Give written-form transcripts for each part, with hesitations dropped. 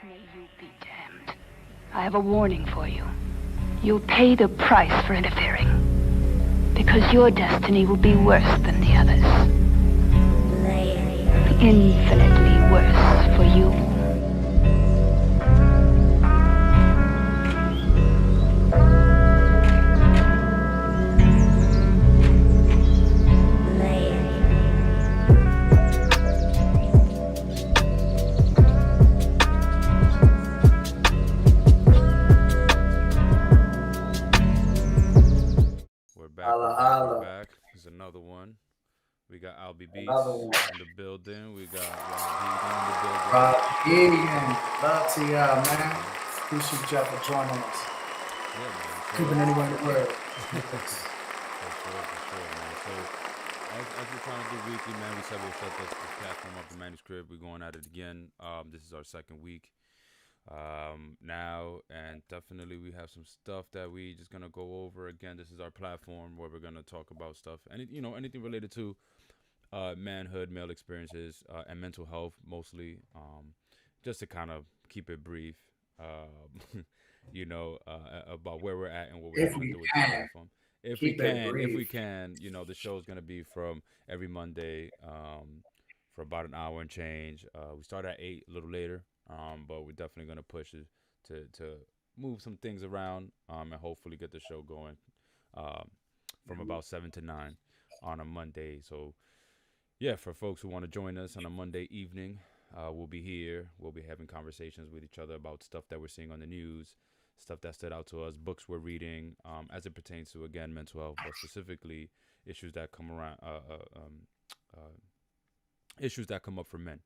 May you be damned. I have a warning for you. You'll pay the price for interfering. Because your destiny will be worse than the others. Infinitely worse for you. Holla, holla. Back. There's another one. We got Another ALBYBEATZ one. in the building. We got ROB HEGAN in the building. ROB HEGAN. Love to y'all, man. Appreciate y'all for joining us. Yeah, man. Keeping anyone the word. For sure, man. So, as we're trying to do weekly, man, we said we'll set this platform up, the Manuscript. We're going at it again. This is our second week now, and definitely we have some stuff that we just gonna go over again. This is our platform where we're gonna talk about stuff, and anything related to manhood, male experiences, and mental health mostly. Just to kind of keep it brief, about where we're at and what we're gonna do with the platform. If we can, the show's gonna be from every Monday for about an hour and change. We start at 8, a little later. But we're definitely going to push it to move some things around and hopefully get the show going from about 7 to 9 on a Monday. So, yeah, for folks who want to join us on a Monday evening, we'll be here. We'll be having conversations with each other about stuff that we're seeing on the news, stuff that stood out to us, books we're reading as it pertains to, again, mental health, but specifically issues that come around, issues that come up for men.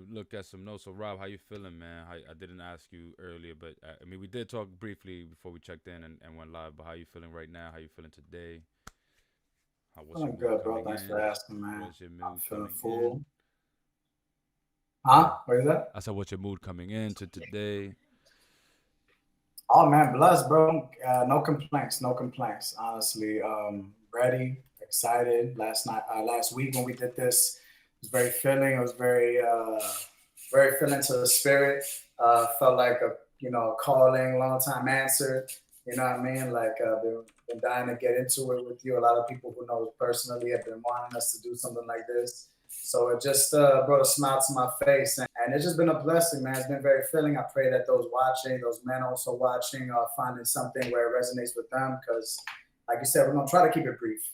Look at some notes. So, Rob, how you feeling, man? I didn't ask you earlier, but we did talk briefly before we checked in and went live. But how you feeling right now? How you feeling today? Feeling good, bro. Thanks for asking, man. What's your mood I'm feeling coming full. in? Huh? What is that? I said, what's your mood coming into today? Oh man, blessed, bro. No complaints. No complaints. Honestly, ready, excited. Last week when we did this, it was very filling. It was very filling to the spirit. Felt like a calling, long time answered. You know what I mean? Like been dying to get into it with you. A lot of people who know us personally have been wanting us to do something like this. So it just brought a smile to my face, and it's just been a blessing, man. It's been very filling. I pray that those watching, those men also watching, are finding something where it resonates with them. Because, like you said, we're gonna try to keep it brief.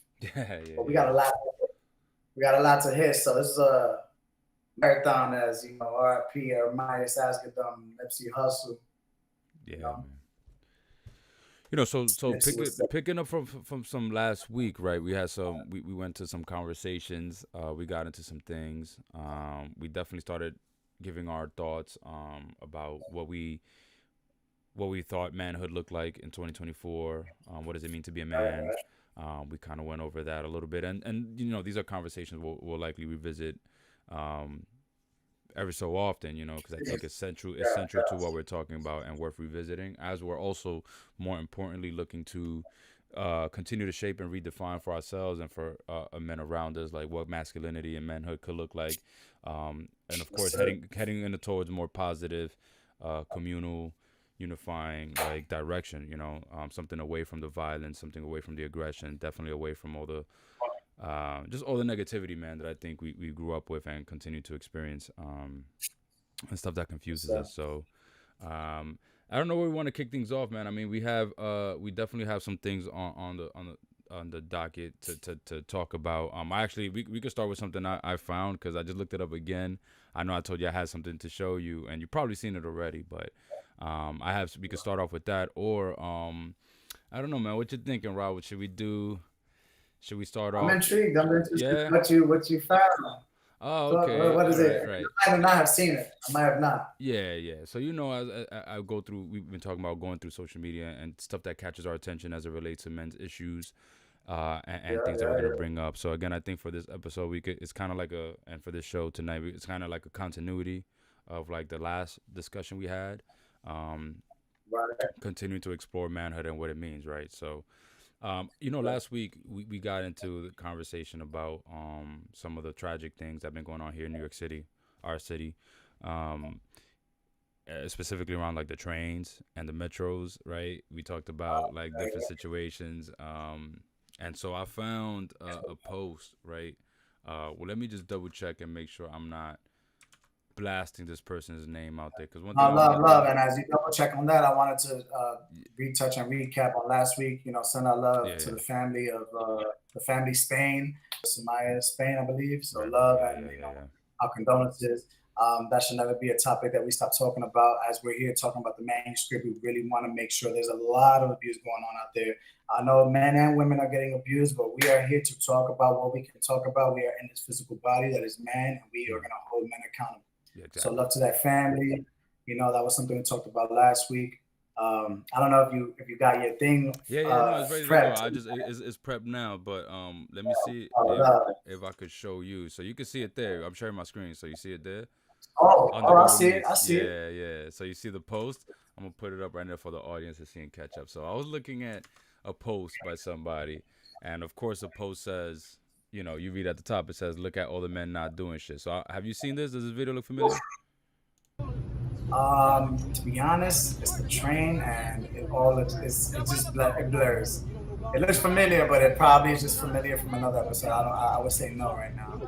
But we got a lot. We got a lot to hit. So this is a marathon, as you know. R.I.P. Myers Asgadum, Nipsey Hussle. Yeah, man. Picking up from some last week, right? We had we went to some conversations. We got into some things. We definitely started giving our thoughts about what we thought manhood looked like in 2024. What does it mean to be a man? We kind of went over that a little bit, and these are conversations we'll likely revisit every so often, because I think it's central to what we're talking about and worth revisiting, as we're also, more importantly, looking to continue to shape and redefine for ourselves and for men around us, like what masculinity and manhood could look like, and of course heading into towards more positive, communal, unifying like direction, something away from the violence, something away from the aggression, definitely away from all the just all the negativity, man, that I think we grew up with and continue to experience, and stuff that confuses us. So I don't know where we want to kick things off, man. We definitely have some things on the docket to talk about. We could start with something I found, because I just looked it up again. I know I told you I had something to show you, and you've probably seen it already, but we could start off with that, or I don't know, man. What you thinking, Rob? What should we do? Should we start off? I'm intrigued. What you found. Oh, okay. What is it? Right. I might not have seen it. I might have not. Yeah. So as I go through, we've been talking about going through social media and stuff that catches our attention as it relates to men's issues, and things that we're gonna bring up. So again, I think for this episode, it's kind of like and for this show tonight, it's kind of like a continuity of like the last discussion we had, continuing to explore manhood and what it means, right? So. Last week we got into the conversation about some of the tragic things that have been going on here in New York City our city. Um, Specifically around like the trains and the metros, right? We talked about like different situations. And so I found a post, right? Well, let me just double check and make sure I'm not blasting this person's name out there. Because one thing I I was love, looking love. at, And as you double check on that, I wanted to retouch and recap on last week. You know, send our love yeah, to yeah, the family of the family Spain, Samaya Spain, I believe. So right, love yeah, and yeah, yeah, yeah. our condolences. That should never be a topic that we stop talking about. As we're here talking about the manuscript, we really want to make sure there's a lot of abuse going on out there. I know men and women are getting abused, but we are here to talk about what we can talk about. We are in this physical body that is man, and we are going to hold men accountable. Yeah, So exactly. love to that family. You know, that was something we talked about last week. I don't know if you got your thing Yeah, yeah, no, it's ready to go. prepped. I just it's prepped now, but let me see Uh, if I could show you. So you can see it there. I'm sharing my screen, so you see it there on the I Google see it. I Meets. see it. Yeah, yeah. So you see the post. I'm gonna put it up right there for the audience to see and catch up. So I was looking at a post by somebody, and of course the post says, you know, you read at the top, it says, "Look at all the men not doing shit." So have you seen this? Does this video look familiar? To be honest, it's the train, and it just it blurs. It looks familiar, but it probably is just familiar from another episode. I would say no right now.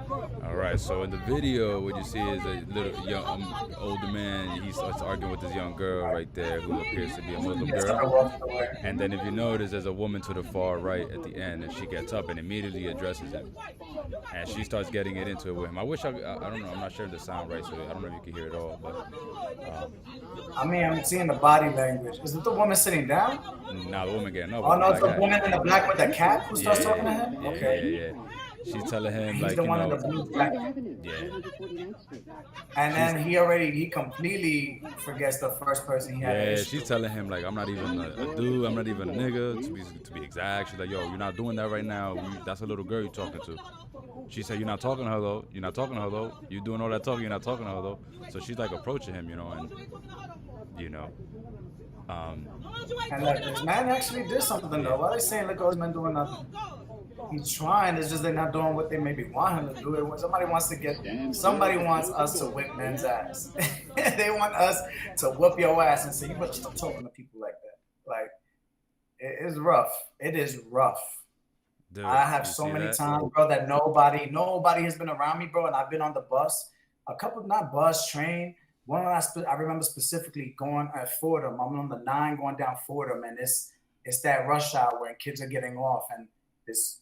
All right. So in the video, what you see is a little young, older man. He starts arguing with this young girl right there, who appears to be a Muslim Yes, girl. I walked away. And then if you notice, there's a woman to the far right at the end, and she gets up and immediately addresses him, and she starts getting it into it with him. I wish I don't know. I'm not sure the sound right, so I don't know if you can hear it all, but I mean, I'm seeing the body language. Is it the woman sitting down? now the woman getting up Oh with the no, it's black the hat. woman in the black with the cat who starts Yeah, talking to him. yeah, Okay, yeah, yeah. She's telling him he's like, the you one in the know, blue black. yeah. And She's then he completely forgets the first person he had an Yeah, issue she's with. telling him like, I'm not even a dude, I'm not even a nigga, to be exact. She's like, yo, you're not doing that right now. That's a little girl you're talking to. She said, you're not talking to her though. You're not talking to her though. You're doing all that talking. You're not talking to her though. So she's like approaching him, you know, and you know, um, And like, this man actually did something though. yeah, Why are they saying look, all these men doing nothing? He's trying. It's just they're not doing what they maybe want him to do. When somebody wants us to whip men's ass. They want us to whoop your ass and say, you better stop talking to people like that. Like, it is rough. It is rough. dude, I have you so see many that? times, bro, that nobody has been around me, bro. And I've been on the bus, a couple, not bus, train. One I remember specifically going at Fordham. I'm on the 9 going down Fordham, and it's that rush hour when kids are getting off, and this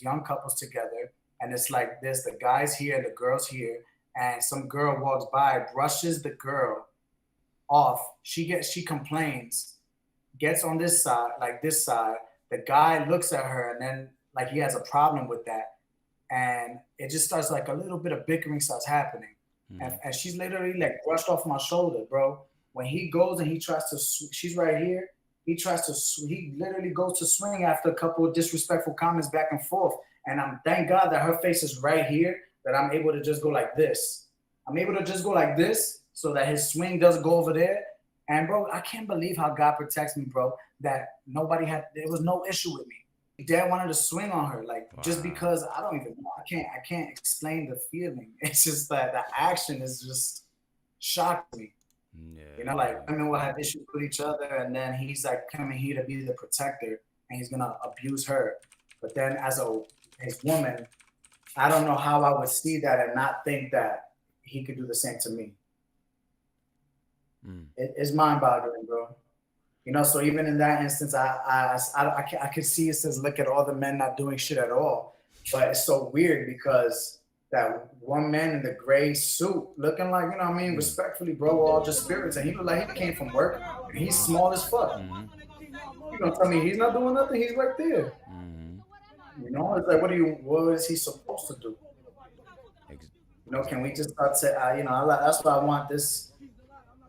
young couple's together, and it's like this: the guys here and the girls here, and some girl walks by, brushes the girl off. She complains, gets on this side, like this side. The guy looks at her, and then like he has a problem with that, and it just starts like a little bit of bickering starts happening, and she's literally like brushed off my shoulder, bro. When he goes and he tries to, she's right here. He literally goes to swing after a couple of disrespectful comments back and forth. And I'm thank God that her face is right here, that I'm able to just go like this. I'm able to just go like this so that his swing doesn't go over there. And bro, I can't believe how God protects me, bro, that there was no issue with me. Dad wanted to swing on her, like just because I don't even know. I can't explain the feeling. It's just that the action is just shocked me. Yeah, You know, like women will have issues with each other, and then he's like coming here to be the protector, and he's gonna abuse her. But then as his woman, I don't know how I would see that and not think that he could do the same to me. It's mind-boggling, bro. You know, so even in that instance, I could see it says, look at all the men not doing shit at all. But it's so weird because that one man in the gray suit looking like, you know what I mean, respectfully, bro, all just spirits. And he looked like he came from work and he's small as fuck. You gonna tell me he's not doing nothing? He's right there. You know, it's like, what is he supposed to do? You know, can we just start saying, you know, that's why I want this.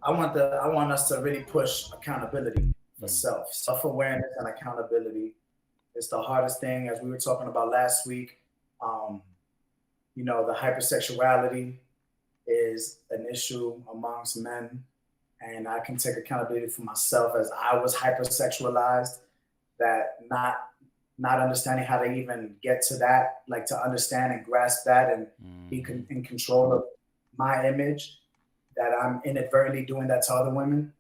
I want us to really push accountability for self-awareness and accountability. It's the hardest thing, as we were talking about last week. You know, the hypersexuality is an issue amongst men, and I can take accountability for myself as I was hypersexualized. That not understanding how to even get to that, like to understand and grasp that and be in control of my image that I'm inadvertently doing that to other women.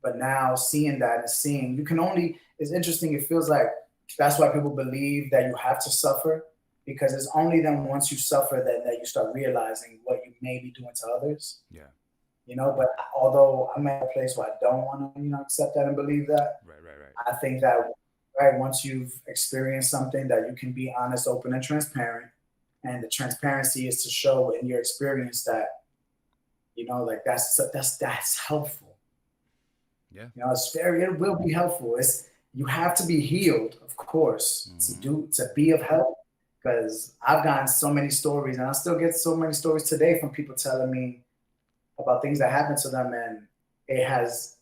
But now seeing that and seeing, you can only, it's interesting. It feels like that's why people believe that you have to suffer, because it's only then once you suffer that you start realizing what you may be doing to others. Yeah. You know, but although I'm at a place where I don't want to, you know, accept that and believe that, Right. I think that, right, once you've experienced something, that you can be honest, open, and transparent. And the transparency is to show in your experience that, you know, like that's helpful. Yeah. You know, it will be helpful. You have to be healed, of course, to be of help. Because I've gotten so many stories, and I still get so many stories today from people telling me about things that happened to them, and it has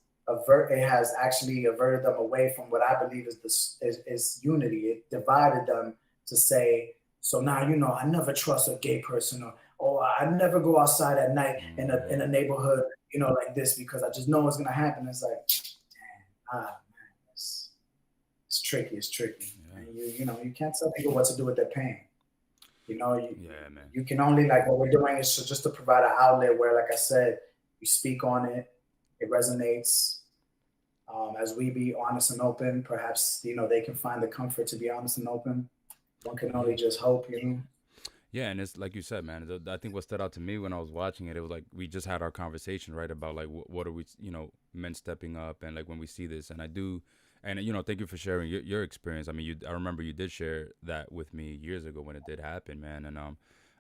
actually averted them away from what I believe is unity. It divided them to say, so now, you know, I never trust a gay person, or I never go outside at night in a neighborhood, you know, like this, because I just know what's gonna happen. It's like, man, it's tricky. Yeah. And you know, you can't tell people what to do with their pain. You know, you can only, like, what we're doing is just to provide an outlet where, like I said, you speak on it, it resonates. As we be honest and open, perhaps, you know, they can find the comfort to be honest and open. One can only just hope, you know. Yeah, and it's like you said, man. I think what stood out to me when I was watching it, it was like we just had our conversation, right, about like what are we, you know, men stepping up, and like when we see this, and I do. And, you know, thank you for sharing your experience. I mean, I remember you did share that with me years ago when it did happen, man. And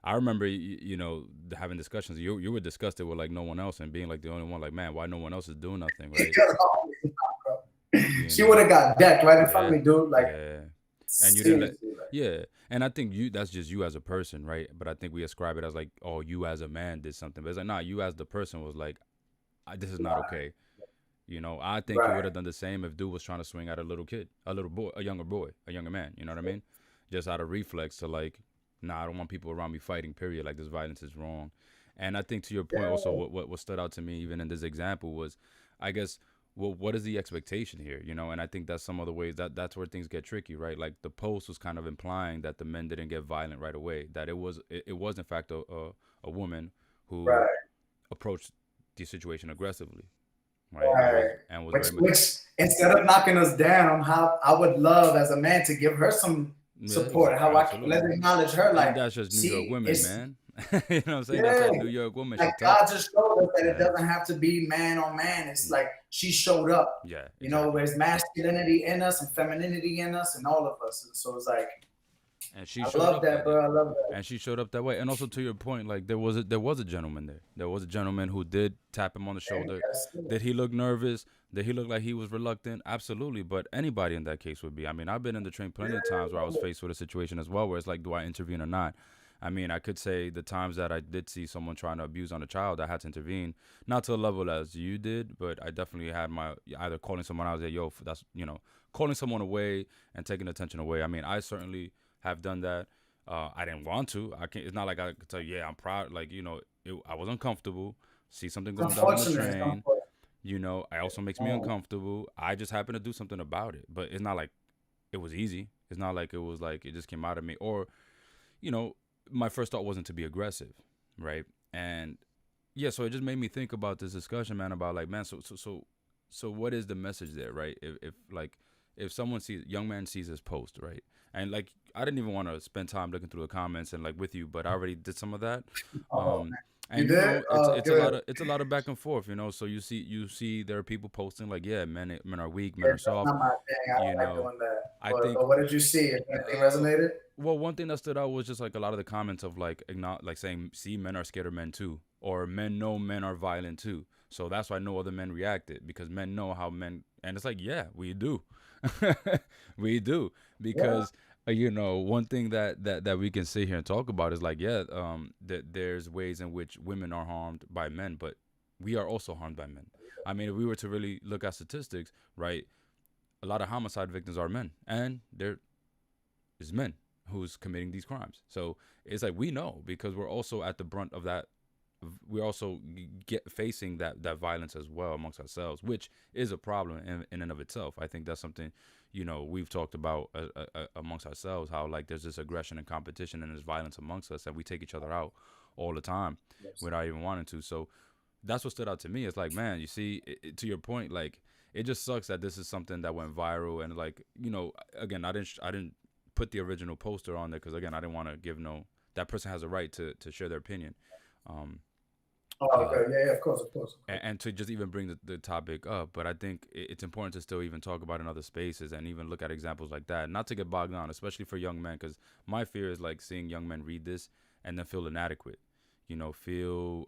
I remember, you know, having discussions. You were disgusted with, like, no one else and being, like, the only one. Like, man, why no one else is doing nothing, right? She would have got decked right in front of me, dude. Like, and you didn't let, and I think that's just you as a person, right? But I think we ascribe it as, like, oh, you as a man did something. But it's like, nah, you as the person was like, this is not okay. You know, I think you would have done the same if dude was trying to swing at a little kid, a little boy, a younger man. You know what I mean? Just out of reflex to, like, nah, I don't want people around me fighting, period. Like, this violence is wrong. And I think to your point also, what stood out to me even in this example was, I guess, well, what is the expectation here? You know, and I think that's some of the ways that's where things get tricky, right? Like, the post was kind of implying that the men didn't get violent right away, that it was in fact a woman who approached the situation aggressively. Right. And was which instead of knocking us down, how I would love as a man to give her some support. How absolutely. I can acknowledge her, like, and that's just New York women, man. You know what I'm saying? Yeah. That's a New York woman. Like, God just showed us that it doesn't have to be man on man. It's like she showed up. Yeah. Exactly. You know, there's masculinity in us and femininity in us and all of us. And so it's like, and she I love that, bro. I love that. And she showed up that way. And also, to your point, like, there was a gentleman there. There was a gentleman who did tap him on the shoulder. Did he look nervous? Did he look like he was reluctant? Absolutely. But anybody in that case would be. I mean, I've been in the train plenty of times where I was faced with a situation as well, where it's like, do I intervene or not? I mean, I could say the times that I did see someone trying to abuse on a child, I had to intervene. Not to the level as you did, but I definitely had my either calling someone out, yo, that's, you know, calling someone away and taking attention away. I mean, I certainly have done that. I didn't want to. I can't. It's not like I could tell you, yeah, I'm proud. Like, you know, I was uncomfortable. See something going down on the train. You know, it also makes me uncomfortable. I just happened to do something about it. But it's not like it was easy. It's not like it was like it just came out of me. Or, you know, my first thought wasn't to be aggressive, right? And yeah, so it just made me think about this discussion, man, about like, man, so what is the message there, right? If someone sees, young man sees this post, right? And like, I didn't even want to spend time looking through the comments and like with you, but I already did some of that. And you know, it's a lot of back and forth, you know. So you see there are people posting like, yeah, men are weak, men are soft. Not my thing. I don't like doing that. But what did you see? If anything resonated? Well, one thing that stood out was just like a lot of the comments of like saying, see, men are scared of men too, or men know men are violent too. So that's why no other men reacted, because men know how men, and it's like, yeah, we do. We do, because you know, one thing that we can sit here and talk about is like, that there's ways in which women are harmed by men, but we are also harmed by men. I mean, if we were to really look at statistics, right, a lot of homicide victims are men, and there is men who's committing these crimes. So it's like, we know, because we're also at the brunt of that. We're also facing that violence as well amongst ourselves, which is a problem in and of itself. I think that's something, you know, we've talked about amongst ourselves, how like there's this aggression and competition and there's violence amongst us, and we take each other out all the time without even wanting to. So that's what stood out to me. It's like, man, you see, to your point, like, it just sucks that this is something that went viral. And like, you know, again, I didn't put the original poster on there because, again, I didn't want to give that person has a right to share their opinion. Okay, yeah, of course. And to just even bring the topic up. But I think it's important to still even talk about in other spaces and even look at examples like that, not to get bogged down, especially for young men, because my fear is like seeing young men read this and then feel inadequate, you know, feel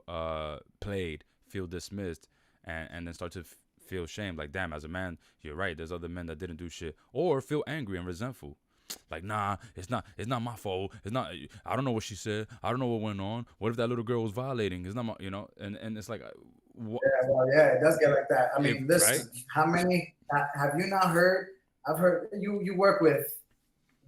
played, feel dismissed, and then start to feel shame. Like, damn, as a man, you're right, there's other men that didn't do shit, or feel angry and resentful. Like, nah, it's not my fault. It's not. I don't know what she said. I don't know what went on. What if that little girl was violating? It's not my, you know. And it's like, yeah, it does get like that. I mean, listen, right? how many have you not heard? I've heard you work with.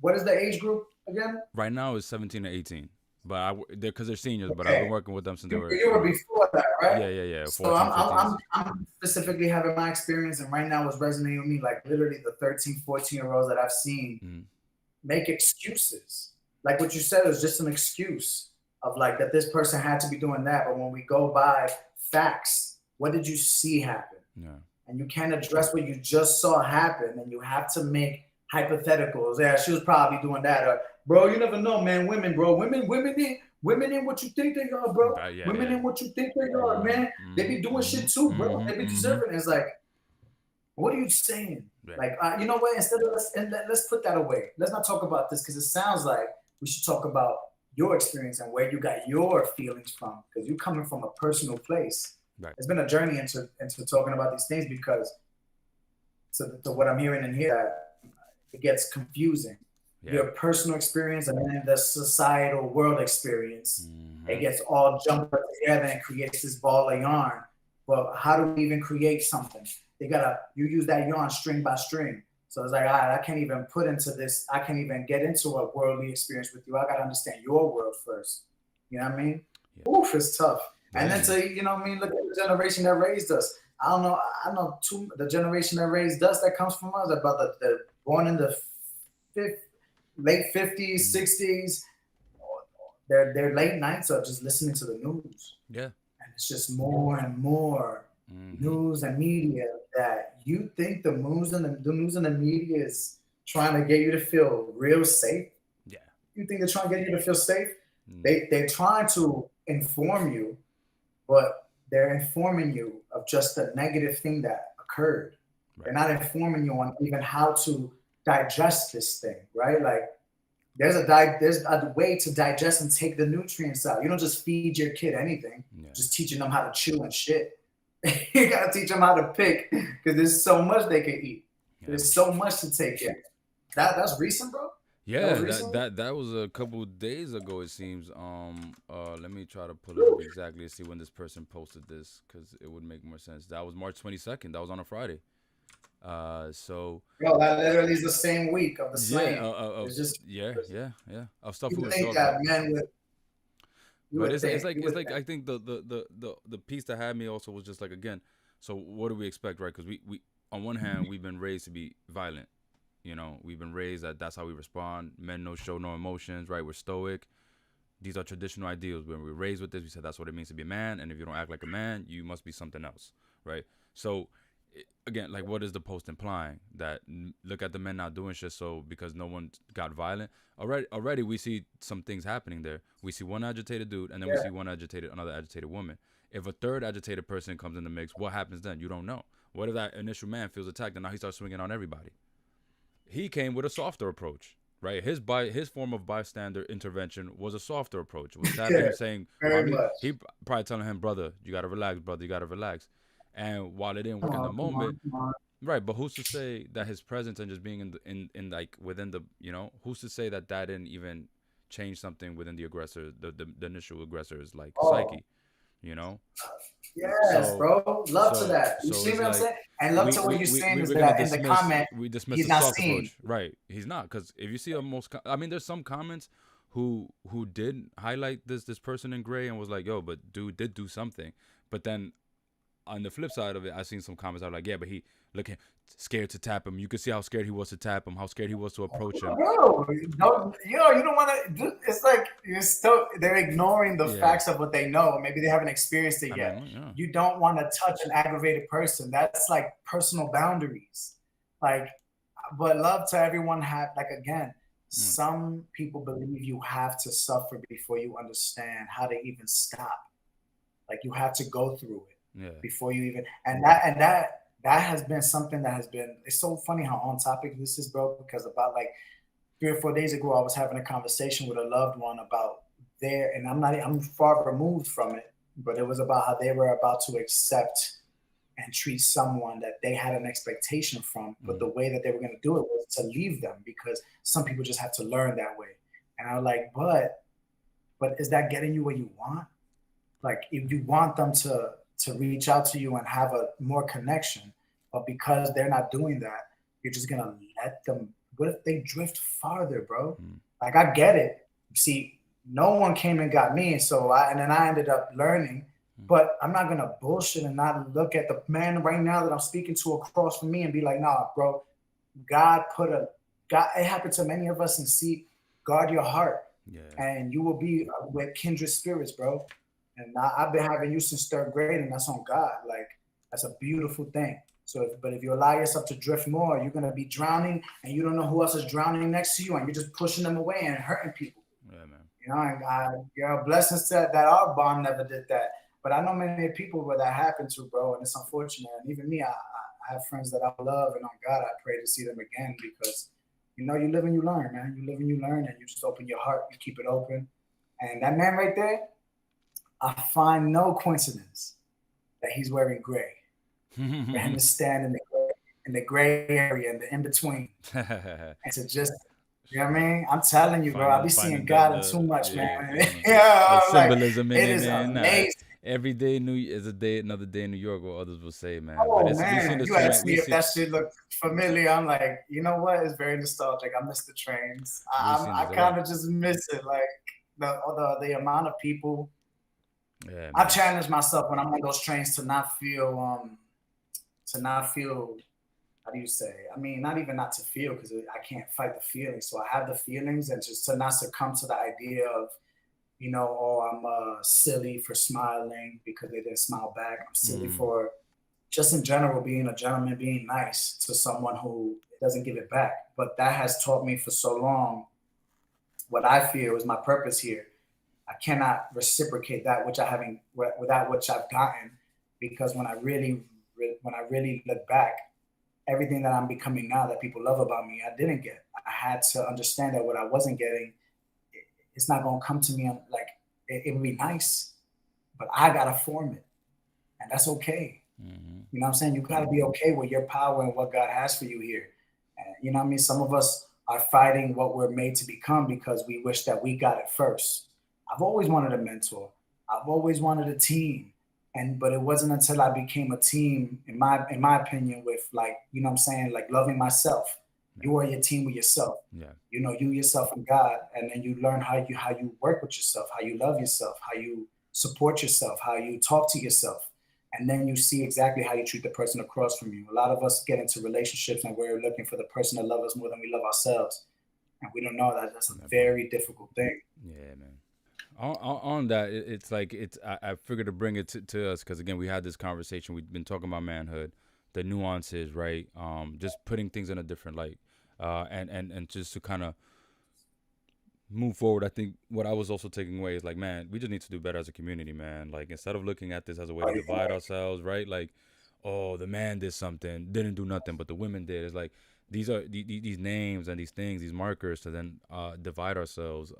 What is the age group again? Right now it's 17 to 18, but because they're seniors. But I've been working with them since they were. You were before that, right? Yeah. 14, so I'm specifically having my experience, and right now what's resonating with me, like literally the 13, 14-year-olds that I've seen. Make excuses. Like what you said is just an excuse of like that this person had to be doing that. But when we go by facts, what did you see happen? Yeah. And you can't address what you just saw happen, and you have to make hypotheticals. Yeah, she was probably doing that. Or, bro, you never know, man. Women ain't what you think they are, bro. Women ain't what you think they are, man. They be doing shit too, bro. They be deserving. It's like, what are you saying? Right. Like, you know what? Instead of let's put that away. Let's not talk about this because it sounds like we should talk about your experience and where you got your feelings from, because you're coming from a personal place. Right. It's been a journey into talking about these things because to what I'm hearing in here, it gets confusing. Yeah. Your personal experience and then the societal world experience, it gets all jumped up together and creates this ball of yarn. But how do we even create something? You use that yarn string by string. So it's like, all right, I can't even put into this. I can't even get into a worldly experience with you. I got to understand your world first. You know what I mean? Yeah. Oof, it's tough. Yeah. And then to, you know what I mean? Look at the generation that raised us. I know the generation that raised us that comes from us, about the born in the late 50s, 60s. Their late nights are just listening to the news. Yeah. And it's just more and more news and media that you think the news and the media is trying to get you to feel real safe. Yeah. You think they're trying to get you to feel safe? They're trying to inform you, but they're informing you of just the negative thing that occurred. Right. They're not informing you on even how to digest this thing, right? Like there's a way to digest and take the nutrients out. You don't just feed your kid anything, just teaching them how to chew and shit. You gotta teach them how to pick because there's so much they can eat. Yeah. There's so much to take in. That's recent, bro. Yeah, that was a couple of days ago. It seems. Let me try to pull it up exactly to see when this person posted this because it would make more sense. That was March 22nd. That was on a Friday. So. Bro, that literally is the same week of the slaying. It's just yeah. Of stuff we would think that man would. But it's like I think the piece that had me also was just like, again, so what do we expect, right? Because we on one hand we've been raised to be violent, you know, we've been raised that's how we respond. Men show no emotions, right? We're stoic. These are traditional ideals. When we were raised with this, we said that's what it means to be a man, and if you don't act like a man, you must be something else, right? So again, like, what is the post implying? That look at the men not doing shit, so because no one got violent. Already we see some things happening there. We see one agitated dude, and then we see another agitated woman. If a third agitated person comes in the mix, what happens then? You don't know. What if that initial man feels attacked and now he starts swinging on everybody? He came with a softer approach, right? His form of bystander intervention was a softer approach. Was that him saying, he probably telling him, brother, you gotta relax, brother, you gotta relax. And while it didn't work in the moment, right? But who's to say that his presence and just being in like within the, you know, who's to say that didn't even change something within the aggressor, the initial aggressor's like psyche, you know? Yes, bro. Love to that. You see what I'm saying? And love to what you're saying is that in the comment, we dismiss he's the not soft seen. approach, right? He's not, because if you see there's some comments who did highlight this person in gray and was like, yo, but dude did do something, but then. On the flip side of it, I've seen some comments that are like, yeah, but he scared to tap him. You could see how scared he was to tap him, how scared he was to approach him. Bro, you don't want to. It's like they're ignoring the facts of what they know. Maybe they haven't experienced it yet. You don't want to touch an aggravated person. That's like personal boundaries. Like, but love to everyone again, some people believe you have to suffer before you understand how to even stop. Like, you have to go through it before you even, and that has been something that has been, it's so funny how on topic this is, bro, because about like 3 or 4 days ago, I was having a conversation with a loved one about and I'm far removed from it, but it was about how they were about to accept and treat someone that they had an expectation from, but the way that they were going to do it was to leave them, because some people just have to learn that way. And I was like, but is that getting you what you want? Like, if you want them to reach out to you and have a more connection, but because they're not doing that, you're just gonna let them. What if they drift farther, bro? Like, I get it. See, no one came and got me, and then I ended up learning. But I'm not gonna bullshit and not look at the man right now that I'm speaking to across from me and be like, nah, bro, God, it happened to many of us, and see, guard your heart, and you will be with kindred spirits, bro. And I've been having you since 3rd grade, and that's on God. Like, that's a beautiful thing. So, but if you allow yourself to drift more, you're gonna be drowning, and you don't know who else is drowning next to you, and you're just pushing them away and hurting people. Yeah, man. You know, and blessings that our bond never did that. But I know many people where that happened to, bro, and it's unfortunate. And even me, I have friends that I love, and on God, I pray to see them again, because, you know, you live and you learn, man. You live and you learn, and you just open your heart, you keep it open. And that man right there, I find no coincidence that he's wearing gray. For him to stand in the gray area, in the in-between. And to just, you know what I mean? I'm telling you, bro, I be seeing God in too much, man. The symbolism like, in it is amazing. Every day is another day in New York, what others will say, man. Oh, but man, you asked me if that shit looked familiar. I'm like, you know what? It's very nostalgic. I miss the trains. I kind of just miss it. Like, the amount of people. Yeah, I challenge myself when I'm on those trains to not feel, how do you say? I mean, not to feel, because I can't fight the feelings. So I have the feelings, and just to not succumb to the idea of, you know, oh, I'm silly for smiling because they didn't smile back. I'm silly for just in general being a gentleman, being nice to someone who doesn't give it back. But that has taught me for so long what I feel is my purpose here. I cannot reciprocate that which without which I've gotten, because when I really look back, everything that I'm becoming now that people love about me, I didn't get. I had to understand that what I wasn't getting, it's not going to come to me like it would be nice, but I got to form it, and that's okay. You know what I'm saying? You got to be okay with your power and what God has for you here. And, you know what I mean? Some of us are fighting what we're made to become because we wish that we got it first. I've always wanted a mentor. I've always wanted a team. But it wasn't until I became a team, in my opinion, with, like, you know what I'm saying, like loving myself. You are your team with yourself. Yeah. You know, you, yourself, and God. And then you learn how you work with yourself, how you love yourself, how you support yourself, how you talk to yourself. And then you see exactly how you treat the person across from you. A lot of us get into relationships and we're looking for the person to love us more than we love ourselves. And we don't know that that's a very difficult thing. Yeah, man. On that, it's like I figured to bring it to us because, again, we had this conversation. We've been talking about manhood, the nuances, right? Just putting things in a different light, and just to kind of move forward. I think what I was also taking away is, like, man, we just need to do better as a community, man. Like, instead of looking at this as a way to divide ourselves, right? Like, oh, the man did something, didn't do nothing, but the women did. It's like, these are these names and these things, these markers to then divide ourselves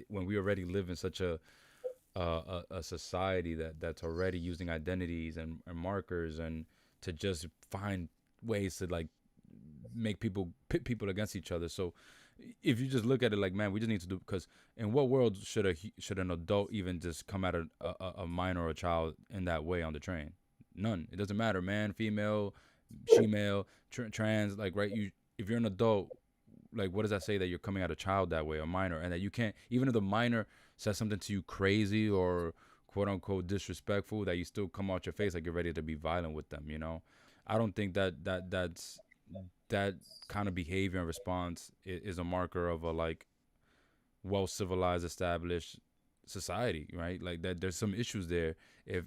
when we already live in such a society that's already using identities and markers, and to just find ways to, like, make people pit people against each other. So if you just look at it like, man, we just need to do, because in what world should an adult even just come at a minor or a child in that way on the train? None. It doesn't matter, man, female, she-male, trans, like, right? If you're an adult, like, what does that say that you're coming at a child that way, a minor, and that you can't, even if the minor says something to you crazy or quote unquote disrespectful, that you still come out your face like you're ready to be violent with them, you know? I don't think that kind of behavior and response is a marker of a like well civilized, established society, right? Like that, there's some issues there. If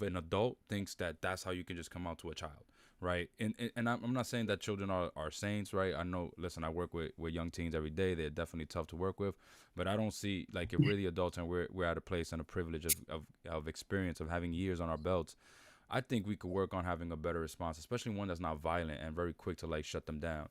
an adult thinks that that's how you can just come out to a child, right? And I'm not saying that children are saints, right? I know. Listen, I work with young teens every day. They're definitely tough to work with, but I don't see like if we're the adults and we're at a place and a privilege of experience of having years on our belts. I think we could work on having a better response, especially one that's not violent and very quick to like shut them down.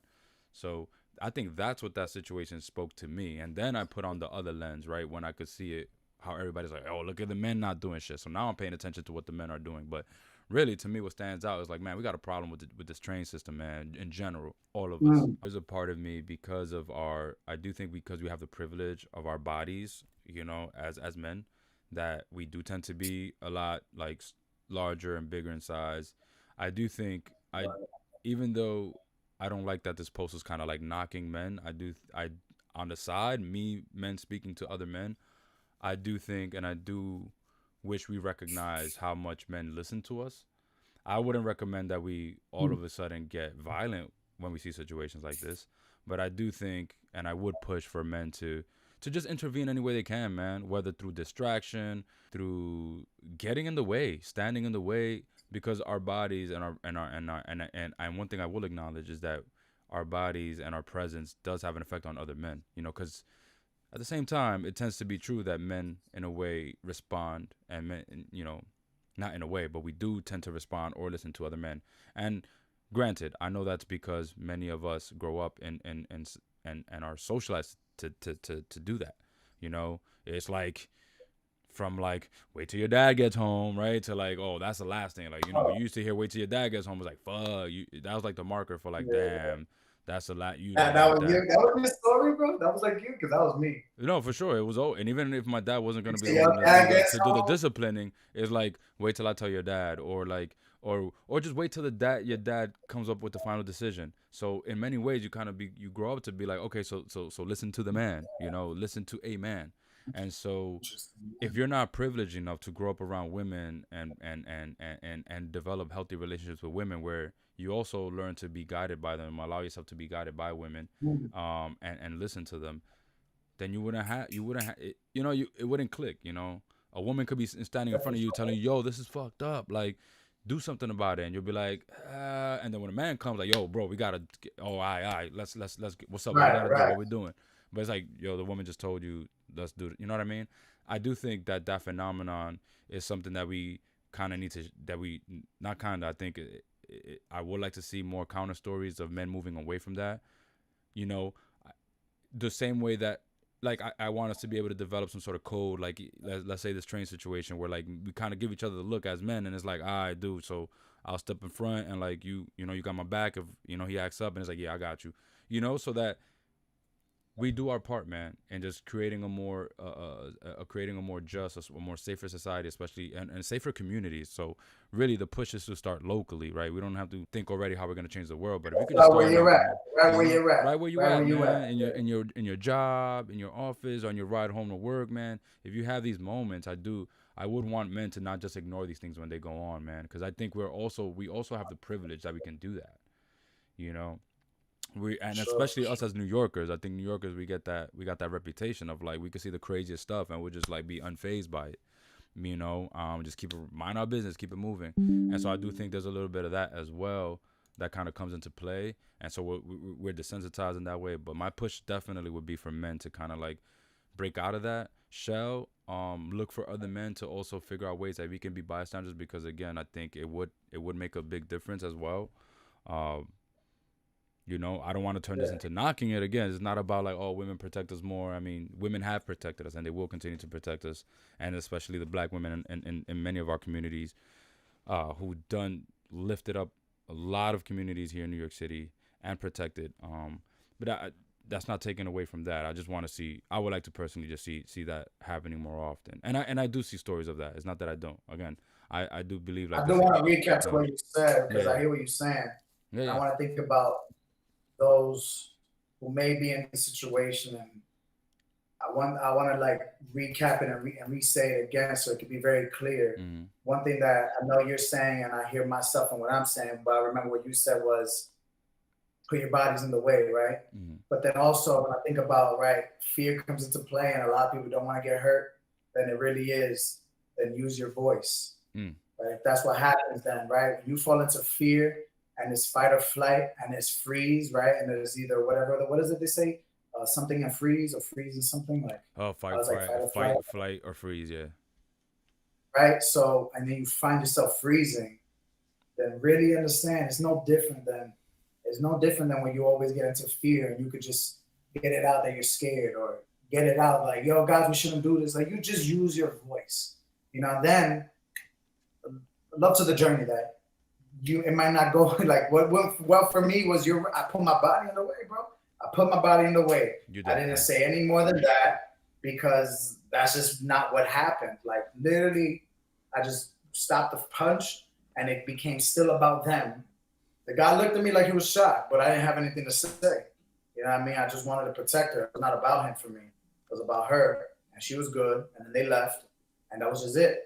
So I think that's what that situation spoke to me. And then I put on the other lens, right? When I could see it, how everybody's like, oh, look at the men not doing shit. So now I'm paying attention to what the men are doing. But really, to me, what stands out is like, man, we got a problem with this train system, man, in general, all of us. There's a part of me because of I do think because we have the privilege of our bodies, you know, as men, that we do tend to be a lot like larger and bigger in size. I do think even though I don't like that this post is kind of like knocking men. I on the side, men speaking to other men, I do think and I do wish we recognize how much men listen to us. I wouldn't recommend that we all of a sudden get violent when we see situations like this, but I do think and I would push for men to just intervene any way they can, man, whether through distraction, through getting in the way, standing in the way, because our bodies and one thing I will acknowledge is that our bodies and our presence does have an effect on other men, you know, because at the same time, it tends to be true that men, in a way, respond, and men, you know, not in a way, but we do tend to respond or listen to other men. And granted, I know that's because many of us grow up and are socialized to do that. You know, it's like from like wait till your dad gets home, right? To like, oh, that's the last thing. Like, you know, we used to hear wait till your dad gets home. It was like, fuck, you. That was like the marker for like, damn, that's a lot. You don't That want was that. you. That was your story, bro. That was like you, because that was me. No, for sure. It was old. And even if my dad wasn't going to be the Your one dad gets to do the home. disciplining, it's like, wait till I tell your dad. Or like, or just wait till your dad comes up with the final decision. So in many ways, you grow up to be like, okay, so listen to the man, you know, listen to a man. And so if you're not privileged enough to grow up around women and develop healthy relationships with women where you also learn to be guided by them, allow yourself to be guided by women, and listen to them, then you wouldn't have it, you know, it wouldn't click, you know. A woman could be standing in front of you telling you, yo, this is fucked up, like do something about it, and you'll be like, and then when a man comes like, yo, bro, we gotta all right, let's get, what's up, what we gotta do, what we doing. But it's like, yo, the woman just told you, let's do it, you know what I mean? I do think that phenomenon is something that we kind of need to, that we not kind of, I think I would like to see more counter stories of men moving away from that, you know, the same way that like I want us to be able to develop some sort of code, like let's say this train situation where like we kind of give each other the look as men, and it's like, all right, dude, so I'll step in front and like you know, you got my back if, you know, he acts up, and it's like, yeah, I got you, you know, so that we do our part, man, and just creating a more just, a more safer society, especially and safer communities. So really, the push is to start locally, right? We don't have to think already how we're gonna change the world, but if we could just start locally, right where you at, man, in your job, in your office, on your ride home to work, man. If you have these moments, I would want men to not just ignore these things when they go on, man, because I think we also have the privilege that we can do that, you know. Especially us as New Yorkers, I think New Yorkers we got that reputation of like we can see the craziest stuff and we'll just like be unfazed by it, you know. Just mind our business, keep it moving. And so I do think there's a little bit of that as well that kind of comes into play, and so we're desensitized in that way. But my push definitely would be for men to kind of like break out of that shell, look for other men to also figure out ways that we can be bystanders, because again, I think it would make a big difference as well. You know, I don't want to turn this into knocking it again. It's not about like, oh, women protect us more. I mean, women have protected us and they will continue to protect us. And especially the black women in many of our communities who lifted up a lot of communities here in New York City and protected. But that's not taken away from that. I just want to see, I would like to personally just see that happening more often. And I do see stories of that. It's not that I don't. Again, I do believe like I do want to recap to what you said, because I hear what you're saying. Yeah. I want to think about those who may be in this situation and I want to like recap it and re-say it again so it can be very clear. One thing that I know you're saying, and I hear myself and what I'm saying, but I remember what you said was put your bodies in the way, right? But then also when I think about, right, fear comes into play and a lot of people don't want to get hurt, then it really is, then use your voice. Right? That's what happens then, right? You fall into fear and it's fight or flight and it's freeze, right? And it's either whatever, what is it they say? Something and freeze or freeze and something like. Oh, fight, flight, or freeze, yeah. Right? So, and then you find yourself freezing, then really understand it's no different than when you always get into fear and you could just get it out that you're scared or get it out like, yo, guys, we shouldn't do this. Like, you just use your voice, you know, then love to the journey that it might not go like what for me was I put my body in the way, bro. I put my body in the way. I didn't say any more than that because that's just not what happened. Like literally, I just stopped the punch and it became still about them. The guy looked at me like he was shocked, but I didn't have anything to say. You know what I mean? I just wanted to protect her. It was not about him for me. It was about her, and she was good, and then they left, and that was just it.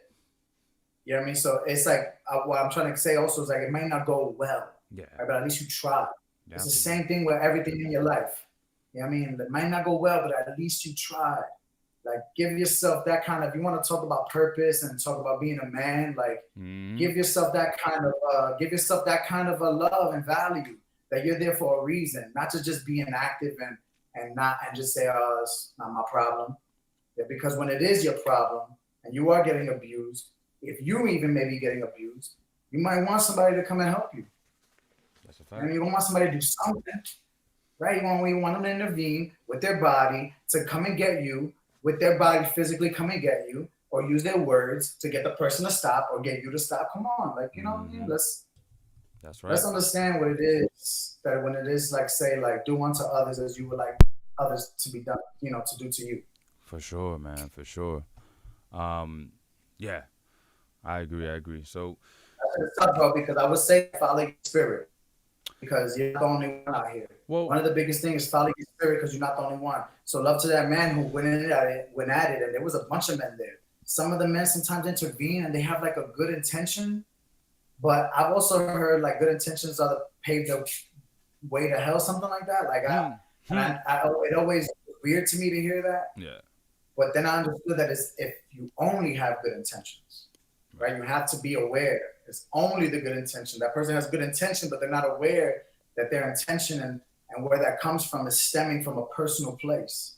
You know what I mean? So it's like, what I'm trying to say also is like, it might not go well, right? But at least you tried. Yeah, it's the same thing with everything in your life. You know what I mean? It might not go well, but at least you tried. Like, give yourself that kind of, you want to talk about purpose and talk about being a man, like, give yourself that kind of a love and value that you're there for a reason, not to just be inactive and just say, oh, it's not my problem. Yeah, because when it is your problem and you are getting abused, if you even may be getting abused, you might want somebody to come and help you. That's a fact. And you don't want somebody to do something, right? You want them to intervene with their body to come and get you, with their body physically come and get you, or use their words to get the person to stop or get you to stop. Come on, like, you know what I mean? That's right. Let's understand what it is, that when it is like, say, like, do unto others as you would like others to be done, you know, to do to you. For sure, man, for sure. Yeah, I agree. So that's tough, bro, because I would say follow your spirit, because you're not the only one out here. Well, one of the biggest things is follow your spirit because you're not the only one. So love to that man who went at it, and there was a bunch of men there. Some of the men sometimes intervene and they have like a good intention, but I've also heard like good intentions are the pave the way to hell, something like that. Like it always weird to me to hear that. Yeah. But then I understood that it's if you only have good intentions, right? You have to be aware. It's only the good intention. That person has good intention, but they're not aware that their intention and where that comes from is stemming from a personal place.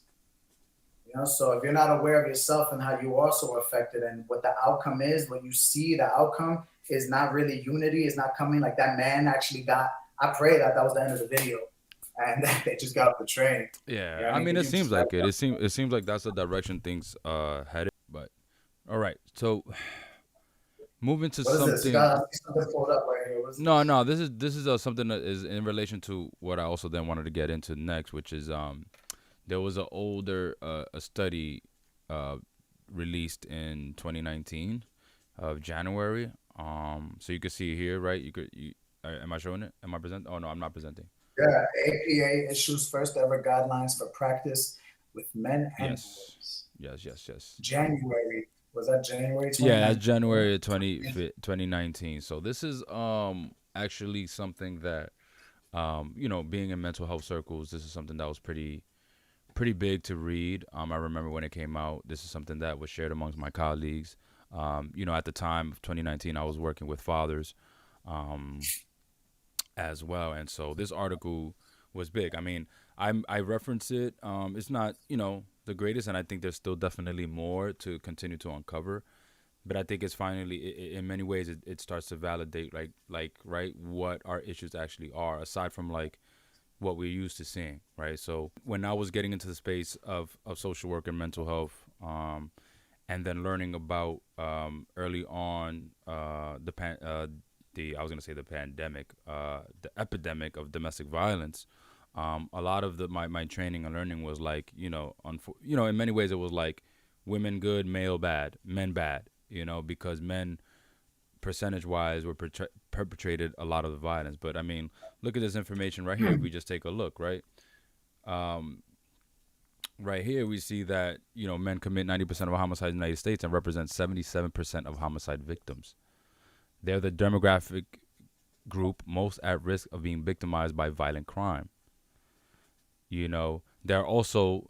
You know, so if you're not aware of yourself and how you also affected and what the outcome is, when you see the outcome is not really unity, is not coming like that man actually got, I pray that was the end of the video. And they just got off the train. Yeah, you know I mean, it seems like it. It seems like that's the direction things headed. But all right, so moving to something. No. This is something that is in relation to what I also then wanted to get into next, which is there was an older a study released in 2019 of January. So you can see here, right? Am I showing it? Am I presenting? Oh no, I'm not presenting. Yeah, APA issues first ever guidelines for practice with men and boys. Yes. January. Was that January 2019? Yeah, that's January 2019. So this is actually something that, you know, being in mental health circles, this is something that was pretty big to read. I remember when it came out, this is something that was shared amongst my colleagues. You know, at the time of 2019, I was working with fathers. As well, and so this article was big. I mean, I reference it. It's not, you know, the greatest, and I think there's still definitely more to continue to uncover. But I think it's finally, in many ways, it starts to validate like right what our issues actually are, aside from like what we're used to seeing, right? So when I was getting into the space of social work and mental health, and then learning about early on the pandemic, the epidemic of domestic violence. A lot of my training and learning was like, you know, in many ways it was like women good, male bad, men bad, you know, because men percentage wise were perpetrated a lot of the violence. But I mean, look at this information right here. If we just take a look, right? right here we see that, you know, men commit 90% of homicides in the United States and represent 77% of homicide victims. They're the demographic group most at risk of being victimized by violent crime. You know, men are also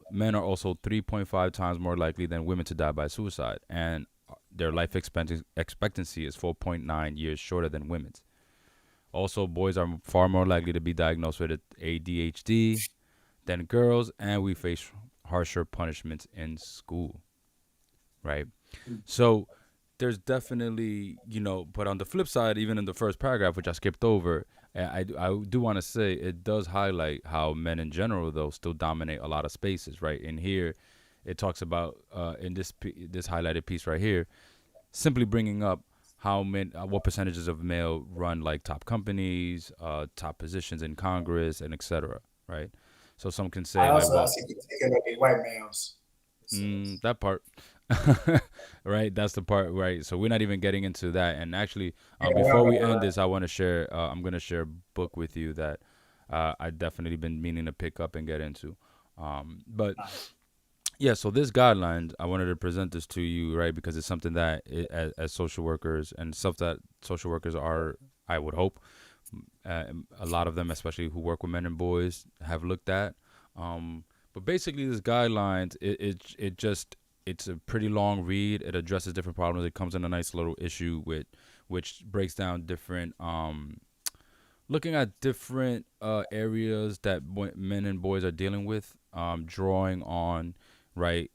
3.5 times more likely than women to die by suicide, and their life expectancy is 4.9 years shorter than women's. Also, boys are far more likely to be diagnosed with ADHD than girls, and we face harsher punishments in school, right? So there's definitely, you know, but on the flip side, even in the first paragraph, which I skipped over, I do want to say it does highlight how men in general, though, still dominate a lot of spaces, right? In here, it talks about, in this highlighted piece right here, simply bringing up what percentages of male run like top companies, top positions in Congress, and etc. Right? So some can say I like, also well, see particularly white males. that part, right? That's the part, right? So we're not even getting into that. And actually, before we end this, I want to share. I'm gonna share a book with you that I definitely been meaning to pick up and get into. But yeah, so this guidelines, I wanted to present this to you, right? Because it's something that as social workers and stuff that social workers are, I would hope, a lot of them, especially who work with men and boys, have looked at. But basically, this guidelines, it's a pretty long read. It addresses different problems. It comes in a nice little issue which breaks down different, looking at different areas that men and boys are dealing with, drawing on, right,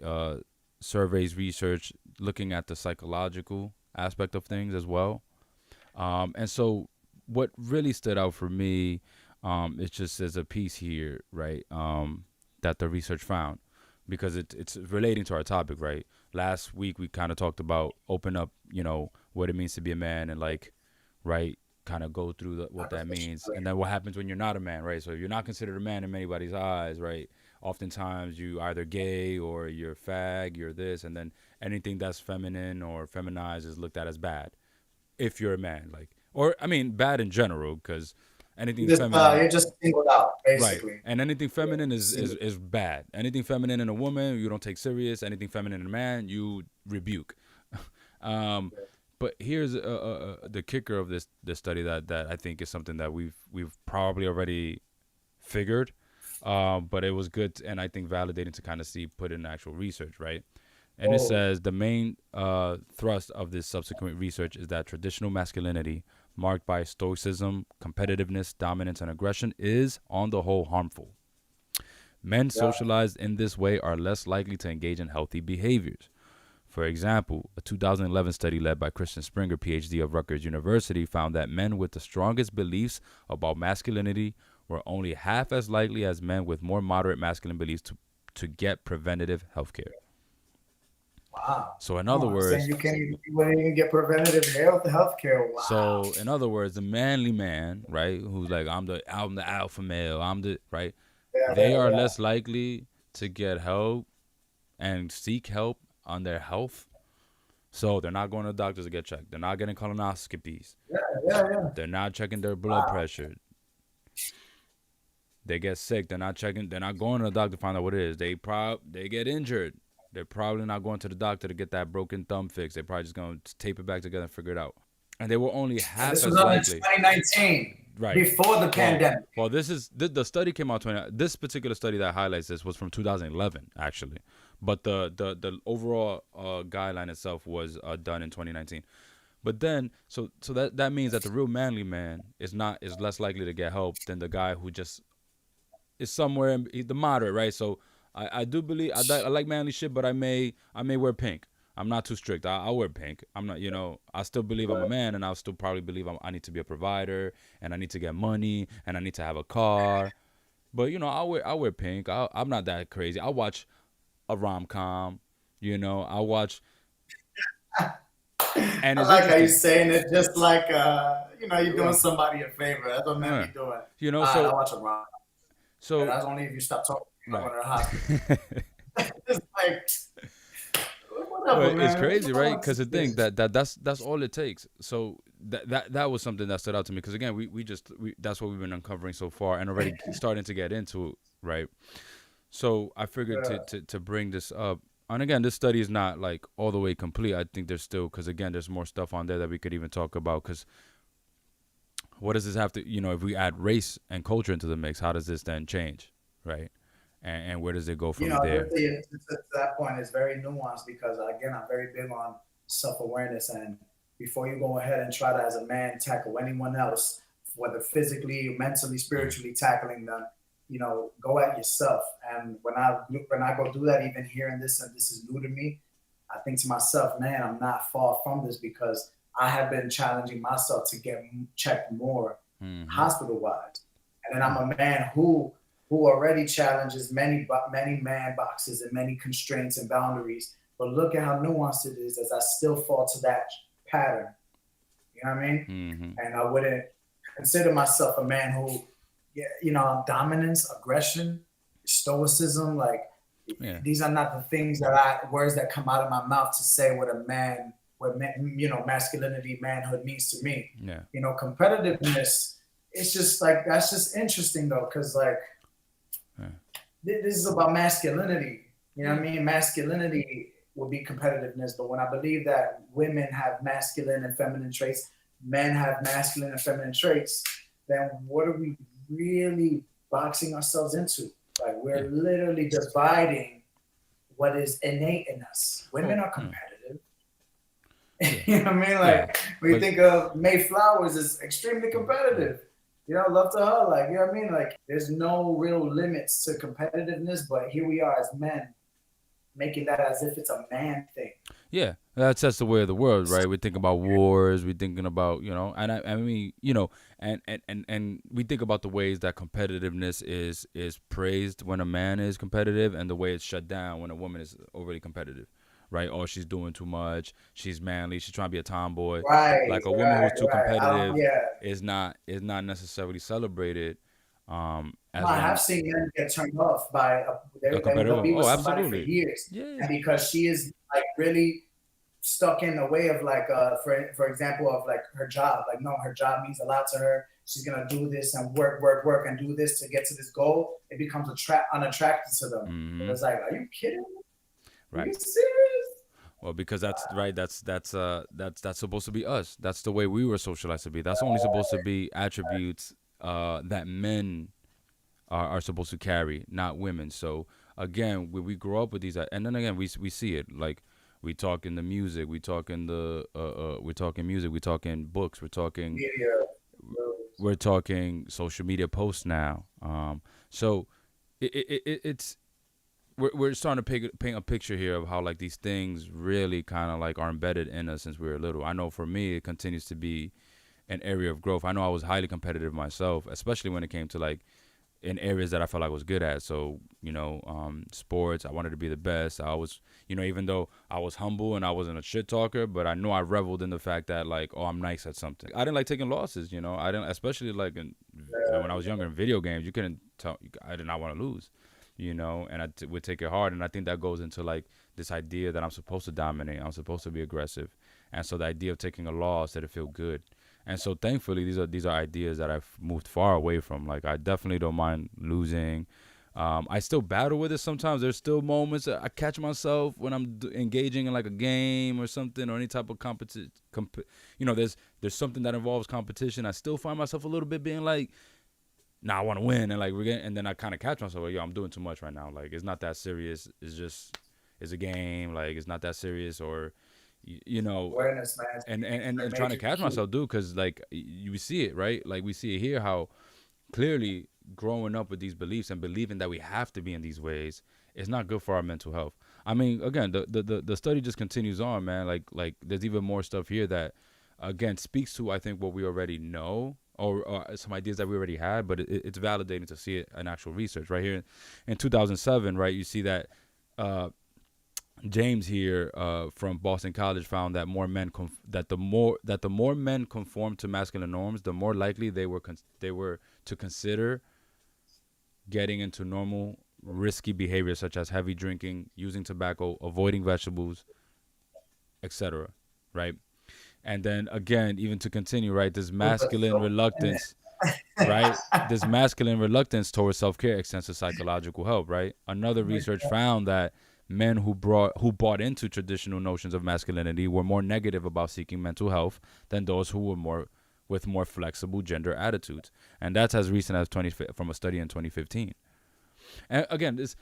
surveys, research, looking at the psychological aspect of things as well. And so what really stood out for me, it's just as a piece here, right, that the research found, because it's relating to our topic, right? Last week we kind of talked about open up, you know, what it means to be a man, and like, right, kind of go through what that means, and then what happens when you're not a man, right? So if you're not considered a man in anybody's eyes, right, oftentimes you either gay or you're fag, you're this, and then anything that's feminine or feminized is looked at as bad if you're a man, like, or I mean bad in general, because anything feminine, You're just singled out, right, basically. and anything feminine is bad. Anything feminine in a woman you don't take serious. Anything feminine in a man you rebuke. But here's the kicker of this study that I think is something that we've probably already figured, but it was good and I think validating to kind of see put in actual research, right? And it says the main thrust of this subsequent research is that traditional masculinity, marked by stoicism, competitiveness, dominance, and aggression, is on the whole harmful. Men socialized in this way are less likely to engage in healthy behaviors. For example, a 2011 study led by Christian Springer, PhD of Rutgers University, found that men with the strongest beliefs about masculinity were only half as likely as men with more moderate masculine beliefs to get preventative health care. Wow. So in other words, you wouldn't even get preventative health care. Wow. So in other words, the manly man, right, who's like, I'm the alpha male, I'm the right, they are less likely to get help and seek help on their health. So they're not going to the doctors to get checked. They're not getting colonoscopies. Yeah. They're not checking their blood pressure. They get sick. They're not checking. They're not going to the doctor to find out what it is. They get injured. They're probably not going to the doctor to get that broken thumb fixed. They're probably just going to tape it back together and figure it out. And they were only half as likely. This was in 2019, right, before the pandemic. Well, this is the study came out. This particular study that highlights this was from 2011, actually, but the overall guideline itself was done in 2019. But then, so that means that the real manly man is less likely to get help than the guy who just is somewhere in the moderate, right? So I do believe I like manly shit, but I may wear pink. I'm not too strict. I'll wear pink. I'm not, I still believe I'm a man, and I'll still probably believe I need to be a provider, and I need to get money, and I need to have a car. But I'll wear pink. I'm not that crazy. I'll watch a rom-com. I'll watch. And I like how you're saying it, just like you're doing somebody a favor. That's what men be doing. I watch a rom-com. So that's only if you stop talking about her hospital. It's like. Whatever, it's crazy, right? Because the thing that's all it takes. So that was something that stood out to me, because again, we that's what we've been uncovering so far and already starting to get into, right? So I figured Yeah. to bring this up. And again, this study is not like all the way complete. I think there's still, because again, there's more stuff on there that we could even talk about. Because what does this have to, if we add race and culture into the mix, how does this then change, right? And where does it go You from know, there? to that point is very nuanced because again, I'm very big on self-awareness, and before you go ahead and try to, as a man, tackle anyone else, whether physically, mentally, Mm. spiritually tackling them, go at yourself. And when I go do that, even hearing this, and this is new to me, I think to myself, man, I'm not far from this because I have been challenging myself to get checked more Mm-hmm. hospital wise. And then I'm Mm. a man who already challenges many man boxes and many constraints and boundaries. But look at how nuanced it is as I still fall to that pattern. You know what I mean? Mm-hmm. And I wouldn't consider myself a man who, dominance, aggression, stoicism, like Yeah. these are not the things words that come out of my mouth to say masculinity, manhood means to me. Yeah. Competitiveness, it's just like, that's just interesting though, because like, Yeah. this is about masculinity. You know what I Yeah. mean? Masculinity will be competitiveness, but when I believe that women have masculine and feminine traits, men have masculine and feminine traits, then what are we really boxing ourselves into? Like, we're literally dividing what is innate in us. Women are competitive. Yeah. You know what I mean? Like, when you think of May Flowers is extremely competitive. Love to her. Like, you know what I mean? Like, there's no real limits to competitiveness, but here we are as men making that as if it's a man thing. Yeah, that's the way of the world, right? We think about wars, we thinking about, and I mean, and we think about the ways that competitiveness is praised when a man is competitive, and the way it's shut down when a woman is overly competitive, right? Or she's doing too much, she's manly, she's trying to be a tomboy. Right, Like a woman who's too right. competitive Yeah. is not necessarily celebrated. No, As I have one seen men get turned off by a competitive they'll be woman. with Oh, somebody for absolutely. years, Yeah. and because she is like really stuck in the way of like for example of like her job, like no, her job means a lot to her. She's gonna do this and work and do this to get to this goal. It becomes unattractive to them. Mm-hmm. It's like, are you kidding me? Are Right. you serious? Well, because that's right. That's supposed to be us. That's the way we were socialized to be. That's only supposed to be attributes that men are supposed to carry, not women. So again, we grow up with these, and then again we see it. Like, we talk in the music, we talk in the we talk in music, we talk in books, we're talking social media posts now. So it's we're starting to paint a picture here of how like these things really kind of like are embedded in us since we were little. I know for me it continues to be an area of growth. I know I was highly competitive myself, especially when it came to like in areas that I felt like I was good at. So, sports, I wanted to be the best. I was, even though I was humble and I wasn't a shit talker, but I know I reveled in the fact that like, oh, I'm nice at something. I didn't like taking losses, I didn't, especially like when I was younger in video games, you couldn't tell, I did not want to lose, and I would take it hard. And I think that goes into like this idea that I'm supposed to dominate. I'm supposed to be aggressive. And so the idea of taking a loss, that it feel good. And so thankfully, these are ideas that I've moved far away from. Like, I definitely don't mind losing. I still battle with it sometimes. There's still moments that I catch myself when I'm engaging in like a game or something, or any type of competition. There's something that involves competition. I still find myself a little bit being like, nah, I want to win, and like and then I kind of catch myself like, yo, I'm doing too much right now. Like, it's not that serious. It's a game. Like, it's not that serious, or Awareness, man. And trying to catch myself, dude, because like you see it, right? Like, we see it here, how clearly growing up with these beliefs and believing that we have to be in these ways is not good for our mental health. I mean, again, the study just continues on, man. Like there's even more stuff here that again speaks to, I think, what we already know, or some ideas that we already had, but it's validating to see it in actual research. Right here in 2007, right, you see that James here from Boston College found that the more men conform to masculine norms, the more likely they were to consider getting into normal risky behaviors such as heavy drinking, using tobacco, avoiding vegetables, etc. Right? And then again, even to continue, right, this masculine reluctance right? This masculine reluctance towards self-care extends to psychological help, right? Another research found that men who bought into traditional notions of masculinity were more negative about seeking mental health than those who were with more flexible gender attitudes, and that's as recent as from a study in 2015. And again, this,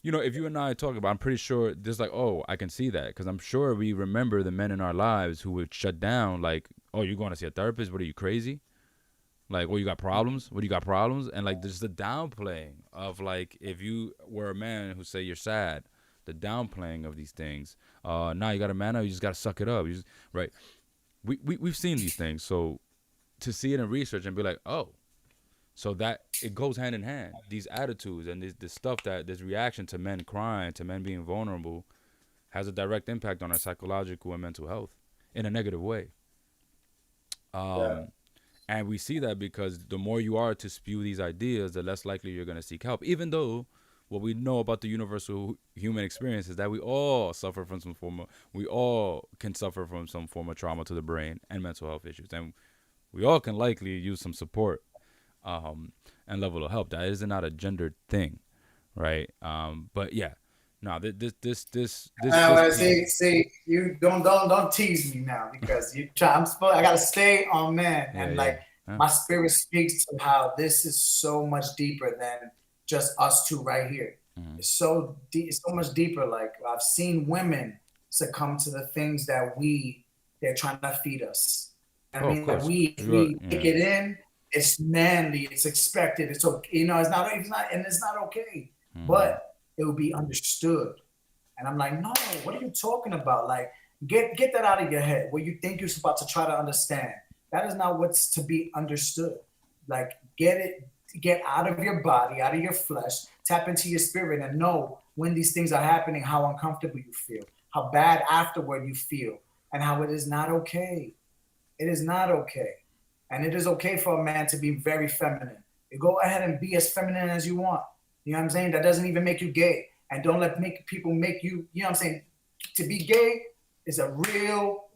if you and I talk about, I'm pretty sure there's like, oh, I can see that, because I'm sure we remember the men in our lives who would shut down, like, oh, you're going to see a therapist? What, are you crazy? Like, oh, you got problems? What, do you got problems? And like, there's the downplaying of, like, if you were a man who say you're sad, the downplaying of these things. Now you got a man up, you just got to suck it up. Right? We've seen these things. So to see it in research and be like, oh, so that it goes hand in hand. These attitudes and this stuff, that this reaction to men crying, to men being vulnerable, has a direct impact on our psychological and mental health in a negative way. And we see that because the more you are to spew these ideas, the less likely you're going to seek help. Even though what we know about the universal human experience is that we all suffer from we all can suffer from some form of trauma to the brain and mental health issues. And we all can likely use some support and level of help. That is not a gendered thing, right? But yeah, no, see, you don't tease me now, because I gotta stay on man, and my spirit speaks to how this is so much deeper than just us two right here. Mm-hmm. It's so deep, it's so much deeper. Like, I've seen women succumb to the things that they're trying to feed us. I mean, like we take it in. It's manly. It's expected. It's okay. It's not, and it's not okay. Mm-hmm. But it will be understood. And I'm like, no, what are you talking about? Like, get that out of your head. What you think you're about to try to understand. That is not what's to be understood. Like, get out of your body, out of your flesh, tap into your spirit, and know when these things are happening, how uncomfortable you feel, how bad afterward you feel, and how it is not okay. It is not okay. And it is okay for a man to be very feminine. You go ahead and be as feminine as you want. You know what I'm saying? That doesn't even make you gay. And don't let people make you, you know what I'm saying? To be gay is a real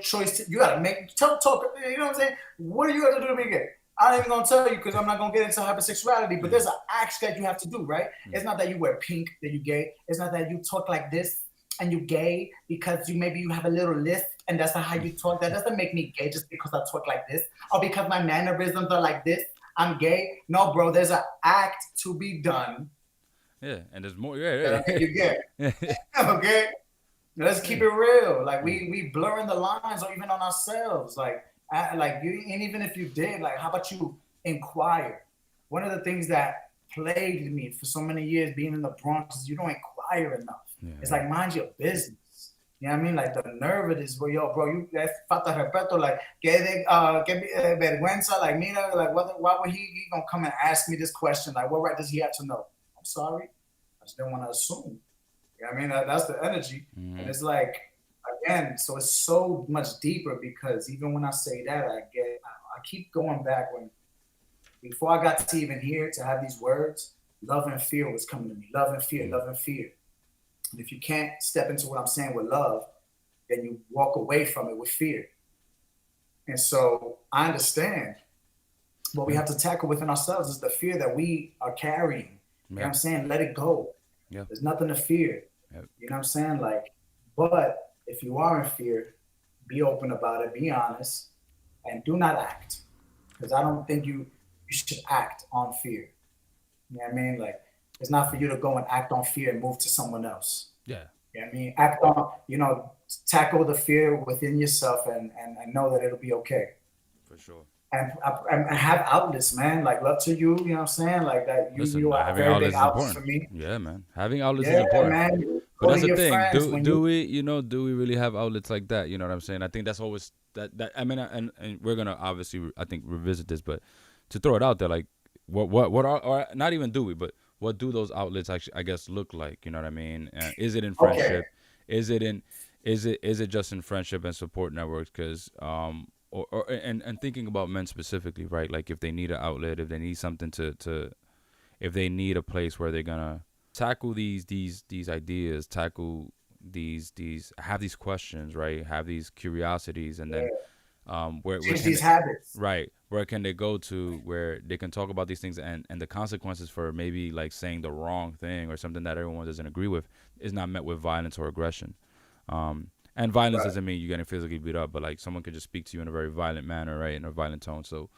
choice. You got to talk, you know what I'm saying? What are you going to do to be gay? I ain't even going to tell you, because I'm not going to get into hypersexuality, but there's an act that you have to do, right? It's not that you wear pink that you gay. It's not that you talk like this and you gay because maybe you have a little lisp and that's not how you talk. That doesn't make me gay just because I talk like this, or because my mannerisms are like this, I'm gay. No, bro, there's an act to be done. Yeah, and there's more. Yeah. You get okay. Let's keep it real. Like, we blurring the lines, or even on ourselves. Like you, and even if you did, like, how about you inquire? One of the things that plagued me for so many years being in the Bronx is you don't inquire enough. Yeah. It's like, mind your business. You know what I mean? Like, the nerve of this, yo, bro, you falta respeto, like, que vergüenza, like, mira, like, why would he gonna come and ask me this question? Like, what right does he have to know? I'm sorry, I just didn't want to assume. You know what I mean? That's the energy. Mm-hmm. And it's like, again, so it's so much deeper, because even when I say that, I keep going back before I got to even here to have these words, love and fear was coming to me. Love and fear, love and fear. And if you can't step into what I'm saying with love, then you walk away from it with fear. And so I understand what we have to tackle within ourselves is the fear that we are carrying. You know what I'm saying? Let it go. Yep. There's nothing to fear. Yep. You know what I'm saying? Like, but if you are in fear, be open about it, be honest, and do not act. Because I don't think you should act on fear. You know what I mean? Like, it's not for you to go and act on fear and move to someone else. Yeah. You know what I mean? Act on, tackle the fear within yourself and know that it'll be okay. For sure. And have outlets, man. Like, love to you, you know what I'm saying? Like that. You are very big outlets for me. Yeah, man. Having outlets is important. Man. But that's the thing. Do we really have outlets like that? You know what I'm saying? I think that's always that I mean, and we're gonna obviously, I think, revisit this, but to throw it out there, like, what are, or not even do we, but what do those outlets actually, I guess, look like? You know what I mean? Is it in friendship? Okay. Is it just in friendship and support networks? Because and thinking about men specifically, right? Like, if they need an outlet, if they need something if they need a place where they're gonna tackle these ideas, tackle these have these questions, right? Have these curiosities, and then Where Change can these habits. right, where can they go to where they can talk about these things, and the consequences for maybe like saying the wrong thing or something that everyone doesn't agree with is not met with violence or aggression. And violence Right. doesn't mean you're getting physically beat up, but like someone could just speak to you in a very violent manner, right, in a violent tone. So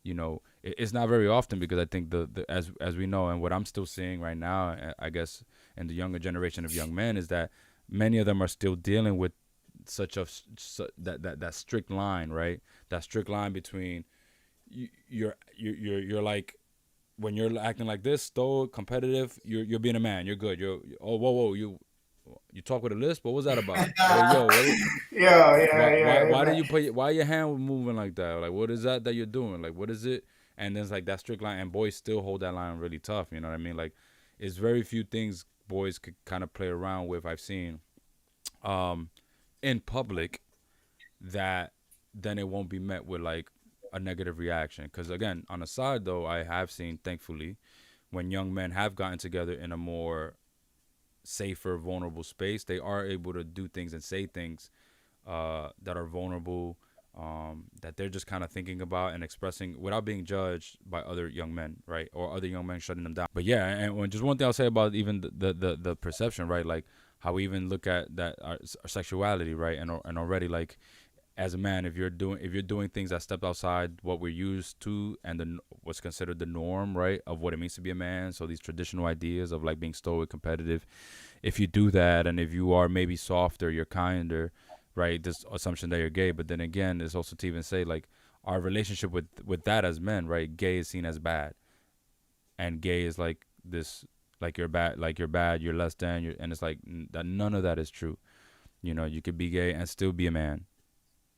it's not very often, because I think the as we know, and what I'm still seeing right now, I guess, in the younger generation of young men, is that many of them are still dealing with that strict line, right? That strict line between you're like, when you're acting like this, stoic, competitive, you're being a man, you're good. Oh, whoa, you talk with a lisp. What was that about? Hey, yo, why do Man. you put why your hand moving like that? Like, what is that you're doing? Like, what is it? And then it's like that strict line, and boys still hold that line really tough. You know what I mean? Like, it's very few things boys could kind of play around with. I've seen, in public, that then it won't be met with like a negative reaction. Because again, on the side though, I have seen, thankfully, when young men have gotten together in a more safer, vulnerable space, they are able to do things and say things that are vulnerable, that they're just kind of thinking about and expressing without being judged by other young men, right? Or other young men shutting them down. But yeah, and just one thing I'll say about even the perception, right? Like how we even look at that our sexuality, right? And already, like, as a man, if you're doing things that step outside what we're used to and what's considered the norm, right, of what it means to be a man, so these traditional ideas of like being stoic, competitive, if you do that, and if you are maybe softer, you're kinder, right, this assumption that you're gay. But then again, it's also to even say, like, our relationship with that as men, right, gay is seen as bad, and gay is like this, like you're bad, you're less than, and it's like that. None of that is true. You could be gay and still be a man,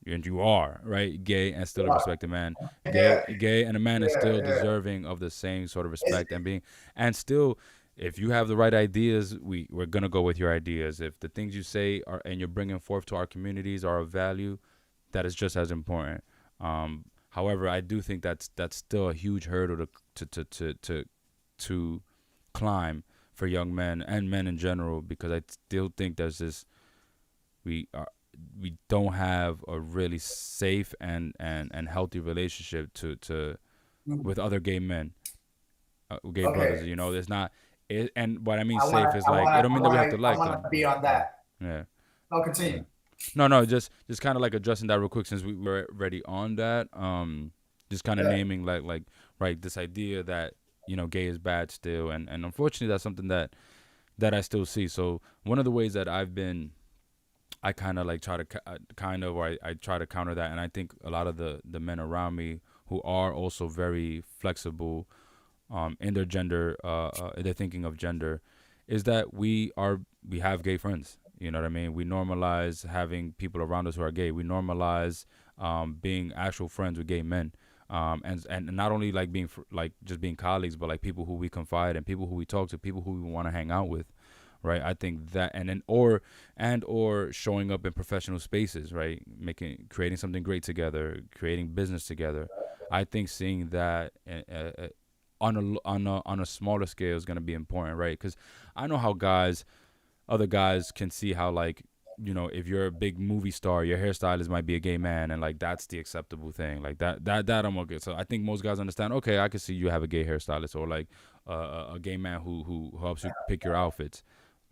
and you are, right, gay and still a respected man. Yeah, Gay and a man is still yeah. deserving of the same sort of It's, respect, and still, if you have the right ideas, we're gonna go with your ideas. If the things you say are and you're bringing forth to our communities are of value, that is just as important. However, I do think that's still a huge hurdle to climb for young men and men in general, because I still think there's this we are we don't have a really safe and healthy relationship to with other gay men, gay brothers. okay. There's not. And what I mean safe is like, it don't mean that we have to I like wanna them. be on Yeah, that. yeah, No, yeah. continue. No, just kind of like addressing that real quick, since we were already on that. Just kind of Yeah. naming like right, this idea that gay is bad still, and unfortunately that's something that I still see. So one of the ways that I kind of like try to or I try to counter that, and I think a lot of the men around me who are also very flexible, in their gender, in their thinking of gender, is that we have gay friends. You know what I mean? We normalize having people around us who are gay. We normalize being actual friends with gay men, and not only like being like just being colleagues, but like people who we confide in, people who we talk to, people who we want to hang out with, right? I think that, and then or showing up in professional spaces, right? Creating something great together, creating business together. I think seeing that on a smaller scale is going to be important, right? Because I know how other guys can see how, like, if you're a big movie star, your hairstylist might be a gay man, and like that's the acceptable thing, like that I'm okay. So I think most guys understand. Okay, I can see you have a gay hairstylist, or like a gay man who helps you pick your outfits.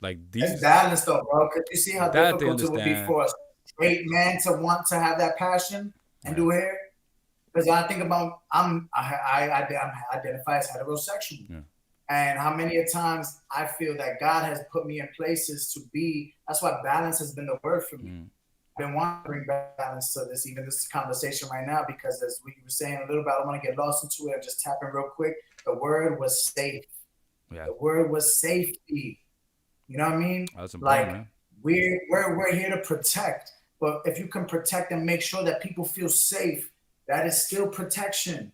Like It's these balance though, bro. Cause you see how that they difficult it would be understand. for a straight man to want to have that passion and Yeah, do hair. Because I think about I identify as heterosexual, yeah, and how many a times I feel that God has put me in places to be. That's why balance has been the word for me. mm, I've been wanting to bring balance to this conversation right now, because as we were saying a little bit, I don't want to get lost into it. Just tap in real quick. The word was safe. yeah. The word was safety. You know what I mean? That's important, Like man. we're here to protect, but if you can protect and make sure that people feel safe, that is still protection.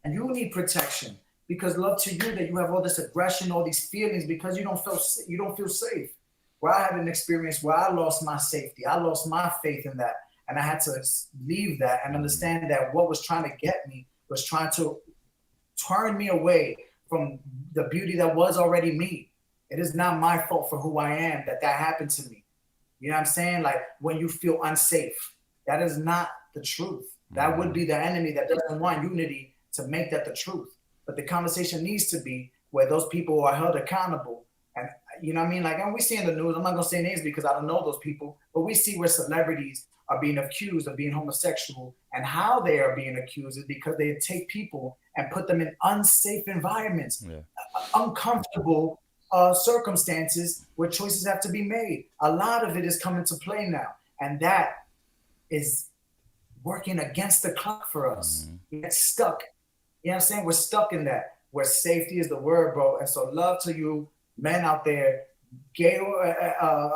And you need protection, because love to you that you have all this aggression, all these feelings, because you don't feel safe. Where I had an experience where I lost my safety, I lost my faith in that, and I had to leave that and Mm, understand that what was trying to get me was trying to turn me away from the beauty that was already me. It is not my fault for who I am that happened to me. You know what I'm saying? Like when you feel unsafe, that is not the truth. That would be the enemy that doesn't want unity to make that the truth. But the conversation needs to be where those people are held accountable. And you know what I mean? Like, and we see in the news, I'm not gonna say names because I don't know those people, but we see where celebrities are being accused of being homosexual, and how they are being accused is because they take people and put them in unsafe environments, uncomfortable circumstances where choices have to be made. A lot of it is coming to play now, and that is working against the clock for us. We get stuck. You know what I'm saying? We're stuck in that, where safety is the word, bro. And so love to you, men out there, gay or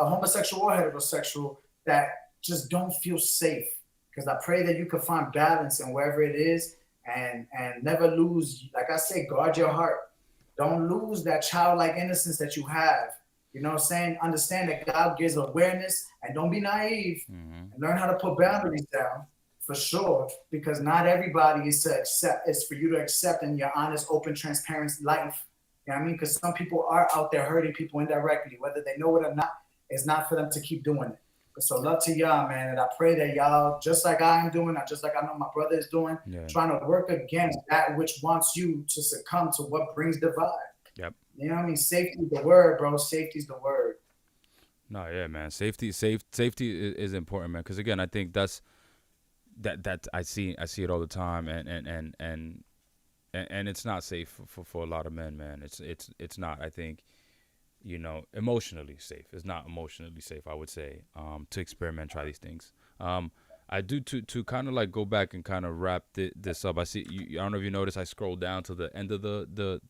homosexual or heterosexual, that just don't feel safe. Because I pray that you can find balance in wherever it is, and never lose, like I say, guard your heart. Don't lose that childlike innocence that you have. You know what I'm saying? Understand that God gives awareness, and don't be naive, and learn how to put boundaries down, for sure, because not everybody is to accept, is for you to accept in your honest, open, transparent life. You know what I mean? Because some people are out there hurting people indirectly, whether they know it or not. It's not for them to keep doing it. So love to y'all, man. And I pray that y'all, just like I am doing, just like I know my brother is doing, trying to work against that which wants you to succumb to what brings divide. Yep. You know what I mean? Safety is the word, bro. Safety is the word. No, yeah, man. Safety is important, man. Because again, I think that I see it all the time, and it's not safe for a lot of men, man. It's not. I think, you know, emotionally safe. It's not emotionally safe, I would say, to experiment, try these things. I do to kind of like go back and kind of wrap this up. I see you. I don't know if you noticed. I scrolled down to the end of the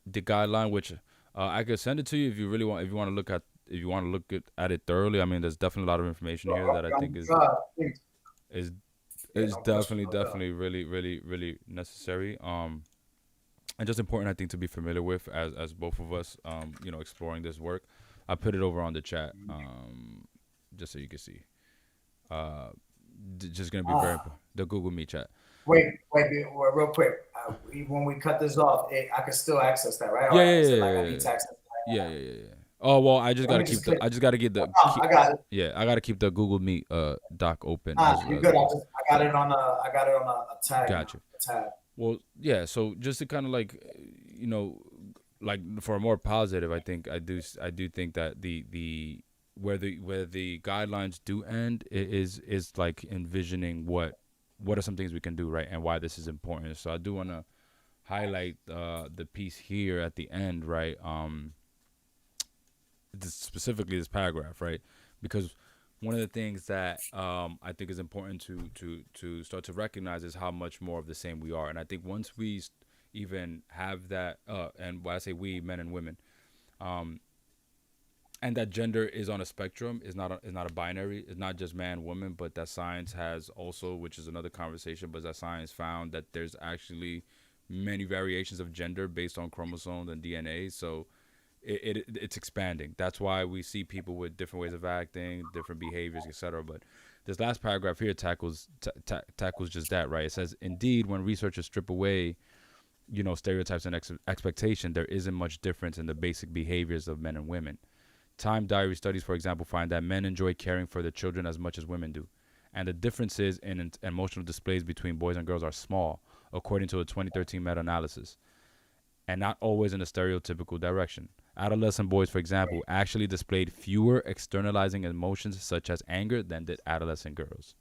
guideline, which I could send it to you if you really want. If you want to look at it thoroughly. I mean, there's definitely a lot of information here that I think is definitely really necessary. And just important, I think, to be familiar with as both of us, you know, exploring this work. I put it over on the chat, just so you can see. Just gonna be very the Google Meet chat. Wait, real quick. When we cut this off, I can still access that, right? Yeah. Oh well, I just gotta keep I got it. Yeah, I gotta keep the Google Meet doc open. You're good. I got it on a tag. Gotcha. Well, yeah. So just to kind of like, you know, like for a more positive, I do think that the where the guidelines do end is like envisioning what are some things we can do, right, and why this is important. So I do want to highlight the piece here at the end, right? Specifically this paragraph, right? Because one of the things that I think is important to start to recognize is how much more of the same we are. And I think once we even have that, and when I say we, men and women, and that gender is on a spectrum, is not a binary, it's not just man, woman, but that science has also, which is another conversation, but that science found that there's actually many variations of gender based on chromosomes and DNA. So it's expanding. That's why we see people with different ways of acting, different behaviors, etc. But this last paragraph here tackles just that, right? It says, indeed, when researchers strip away, you know, stereotypes and expectation, there isn't much difference in the basic behaviors of men and women. Time diary studies, for example, find that men enjoy caring for their children as much as women do, and the differences in emotional displays between boys and girls are small, according to a 2013 meta-analysis, and not always in a stereotypical direction. Adolescent boys, for example, actually displayed fewer externalizing emotions such as anger than did adolescent girls.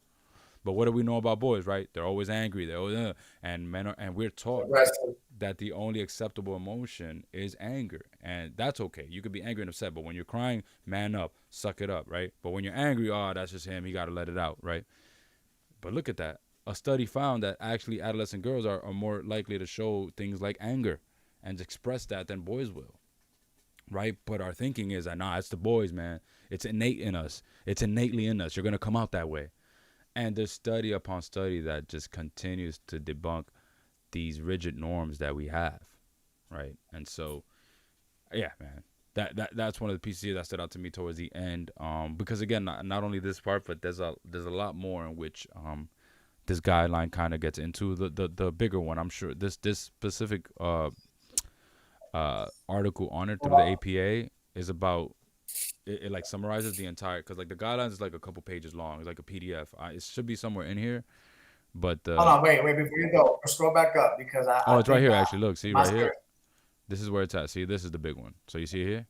But what do we know about boys, right? They're always angry. They're always, and men are, and we're taught that the only acceptable emotion is anger, and that's okay. You could be angry and upset, but when you're crying, man up, suck it up, right? But when you're angry, that's just him. He got to let it out, right? But look at that. A study found that actually adolescent girls are more likely to show things like anger and express that than boys will. Right, but our thinking is that it's the boys, man. It's innate in us. It's innately in us. You're gonna come out that way, and there's study upon study that just continues to debunk these rigid norms that we have, right? And so, yeah, man, that's one of the pieces here that stood out to me towards the end, because again, not only this part, but there's a lot more in which this guideline kind of gets into the bigger one. I'm sure this specific article on it through the APA is about it like summarizes the entire, because like the guidelines is like a couple pages long. It's like a PDF. It should be somewhere in here, but Hold on, wait, before you go, scroll back up because oh, I it's right think here actually. Look, see my right here. spirit. This is where it's at. See, this is the big one. So you see it here?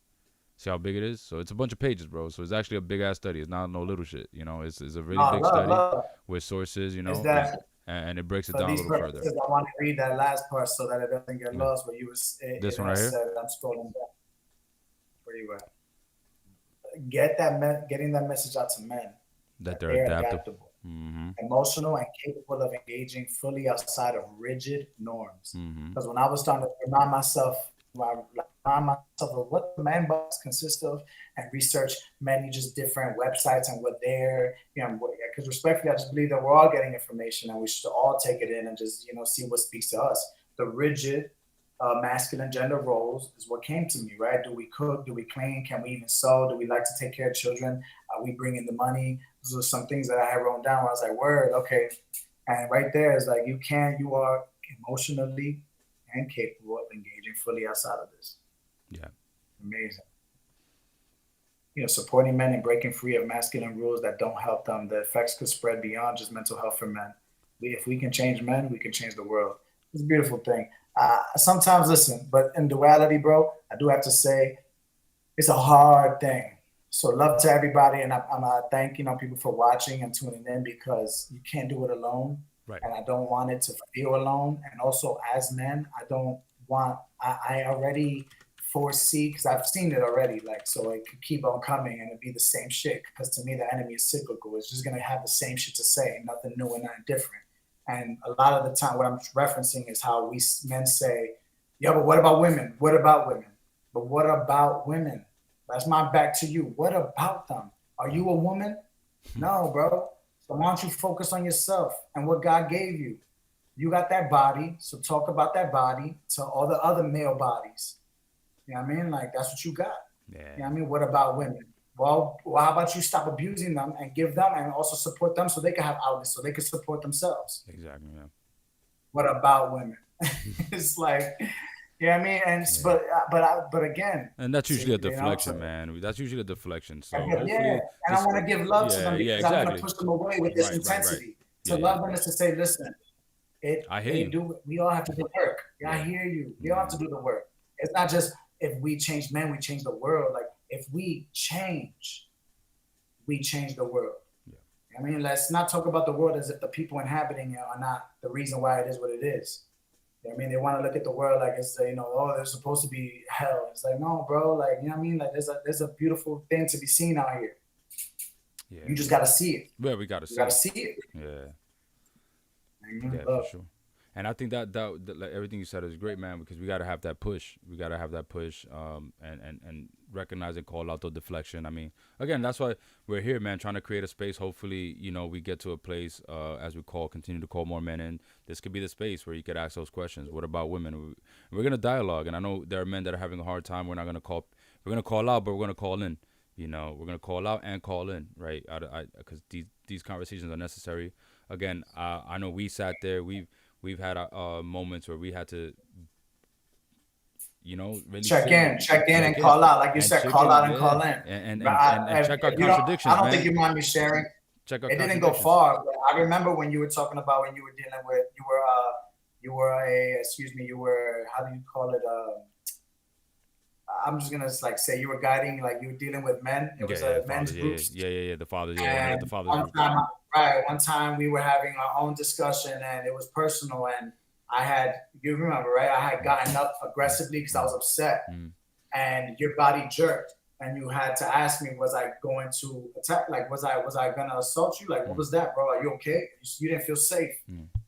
See how big it is? So it's a bunch of pages, bro. So it's actually a big ass study. It's not no little shit. You know, it's a really big study with sources. You know, Is that and it breaks it for down a these little purposes? further. I want to read that last part so that it doesn't get lost. Where you was This one right here. said, I'm scrolling back. Where you at? Getting that message out to men That they're adaptable. Emotional and capable of engaging fully outside of rigid norms. Because when I was starting to remind myself of what the man box consists of and research many just different websites and what they're, because respectfully, I just believe that we're all getting information and we should all take it in and just, see what speaks to us. The rigid masculine gender roles is what came to me, right? Do we cook? Do we clean? Can we even sew? Do we like to take care of children? Are we bringing the money? Those are some things that I had written down. I was like, word, okay. And right there is like, you are emotionally and capable of engaging fully outside of this. Yeah. Amazing. Supporting men and breaking free of masculine rules that don't help them. The effects could spread beyond just mental health for men. If we can change men, we can change the world. It's a beautiful thing. Sometimes, listen, but in duality, bro, I do have to say it's a hard thing. So love to everybody. And I'm thank, people for watching and tuning in because you can't do it alone. Right. And I don't want it to feel alone. And also as men, I already foresee, because I've seen it already, like, so it could keep on coming and it'd be the same shit. Because to me, the enemy is cyclical. It's just going to have the same shit to say, nothing new and nothing different. And a lot of the time, what I'm referencing is how we men say, yeah, but what about women? What about women? But what about women? That's my back to you. What about them? Are you a woman? No, bro. So why don't you focus on yourself and what God gave you? You got that body, so talk about that body to all the other male bodies. You know what I mean? Like, that's what you got. Yeah. You know what I mean? What about women? Well, how about you stop abusing them and give them and also support them so they can have outlets, so they can support themselves. Exactly, yeah. What about women? It's like, you know what I mean? And but again. And that's usually a deflection, man. That's usually a deflection. So hopefully, and I want to give love to them because exactly. I'm going to push them away with this intensity. To love them is to say, listen, I hear you. We all have to do work. I hear you. We all have to do the work. It's not just if we change men, we change the world. Like, if we change the world. Yeah. I mean, let's not talk about the world as if the people inhabiting it are not the reason why it is what it is. You know what I mean? They want to look at the world like it's, oh, there's supposed to be hell. It's like, no, bro. Like, you know what I mean? Like, there's a beautiful thing to be seen out here. Yeah. You just got to see it. Yeah, we got to see it. You got to see it. Yeah. Yeah, for sure. And I think that like everything you said is great, man, because we got to have that push. We got to have that push and recognize and call out the deflection. I mean, again, that's why we're here, man, trying to create a space. Hopefully, we get to a place as we continue to call more men in. This could be the space where you could ask those questions. What about women? We're going to dialogue. And I know there are men that are having a hard time. We're going to call out, but we're going to call in. We're going to call out and call in, right? Because these conversations are necessary. Again, I know we sat there. We've had moments where we had to, really check in and call out. Like you said, call out and call in. And check our contradictions, I don't think you mind me sharing. Check our It didn't go far. But I remember when you were talking about when you were dealing with, you were, how do you call it? I'm just going to say you were guiding, like you were dealing with men. It was a men's group. Yeah, the fathers. Yeah, the fathers. One time we were having our own discussion and it was personal and you remember, right? I had gotten up aggressively because I was upset and your body jerked and you had to ask me, was I going to attack? Like, was I going to assault you? Like, what was that, bro? Are you okay? You didn't feel safe.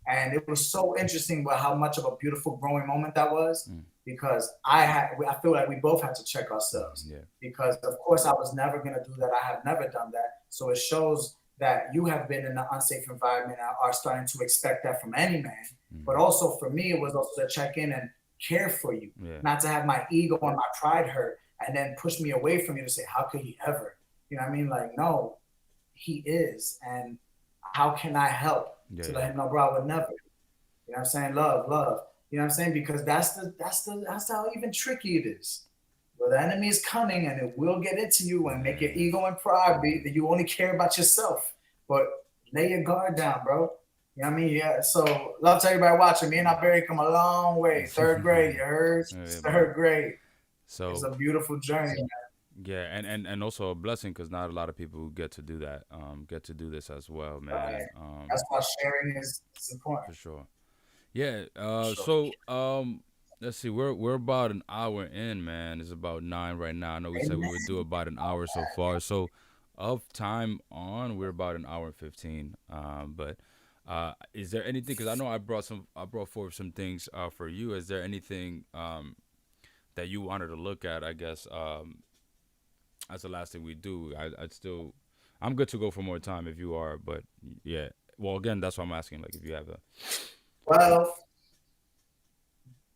And it was so interesting about how much of a beautiful growing moment that was because I feel like we both had to check ourselves because of course I was never going to do that. I have never done that. So it shows that you have been in an unsafe environment and are starting to expect that from any man. But also for me, it was also to check in and care for you, not to have my ego and my pride hurt and then push me away from you to say, how could he ever? You know what I mean? Like, no, he is. And how can I help to let him know, bro, I would never. You know what I'm saying? Love. You know what I'm saying? Because that's how even tricky it is. Well, the enemy is cunning and it will get into you and make your ego and pride be that you only care about yourself. But lay your guard down, bro. You know what I mean? Yeah. So love to everybody watching. Me and Alberry come a long way. Third grade, you heard? Third grade. So it's a beautiful journey, man. Yeah, and also a blessing because not a lot of people get to do that. Get to do this as well, man. Right. That's why sharing is important. For sure. Yeah. So let's see. We're about an hour in, man. It's about 9 right now. I know we said we would do about an hour so far. So of time on, we're about an hour and 15. But is there anything? Because I know I brought forward some things for you. Is there anything that you wanted to look at? I guess that's the last thing we do. I'm good to go for more time if you are. But yeah. Well, again, that's why I'm asking. Like, if you have a. Well,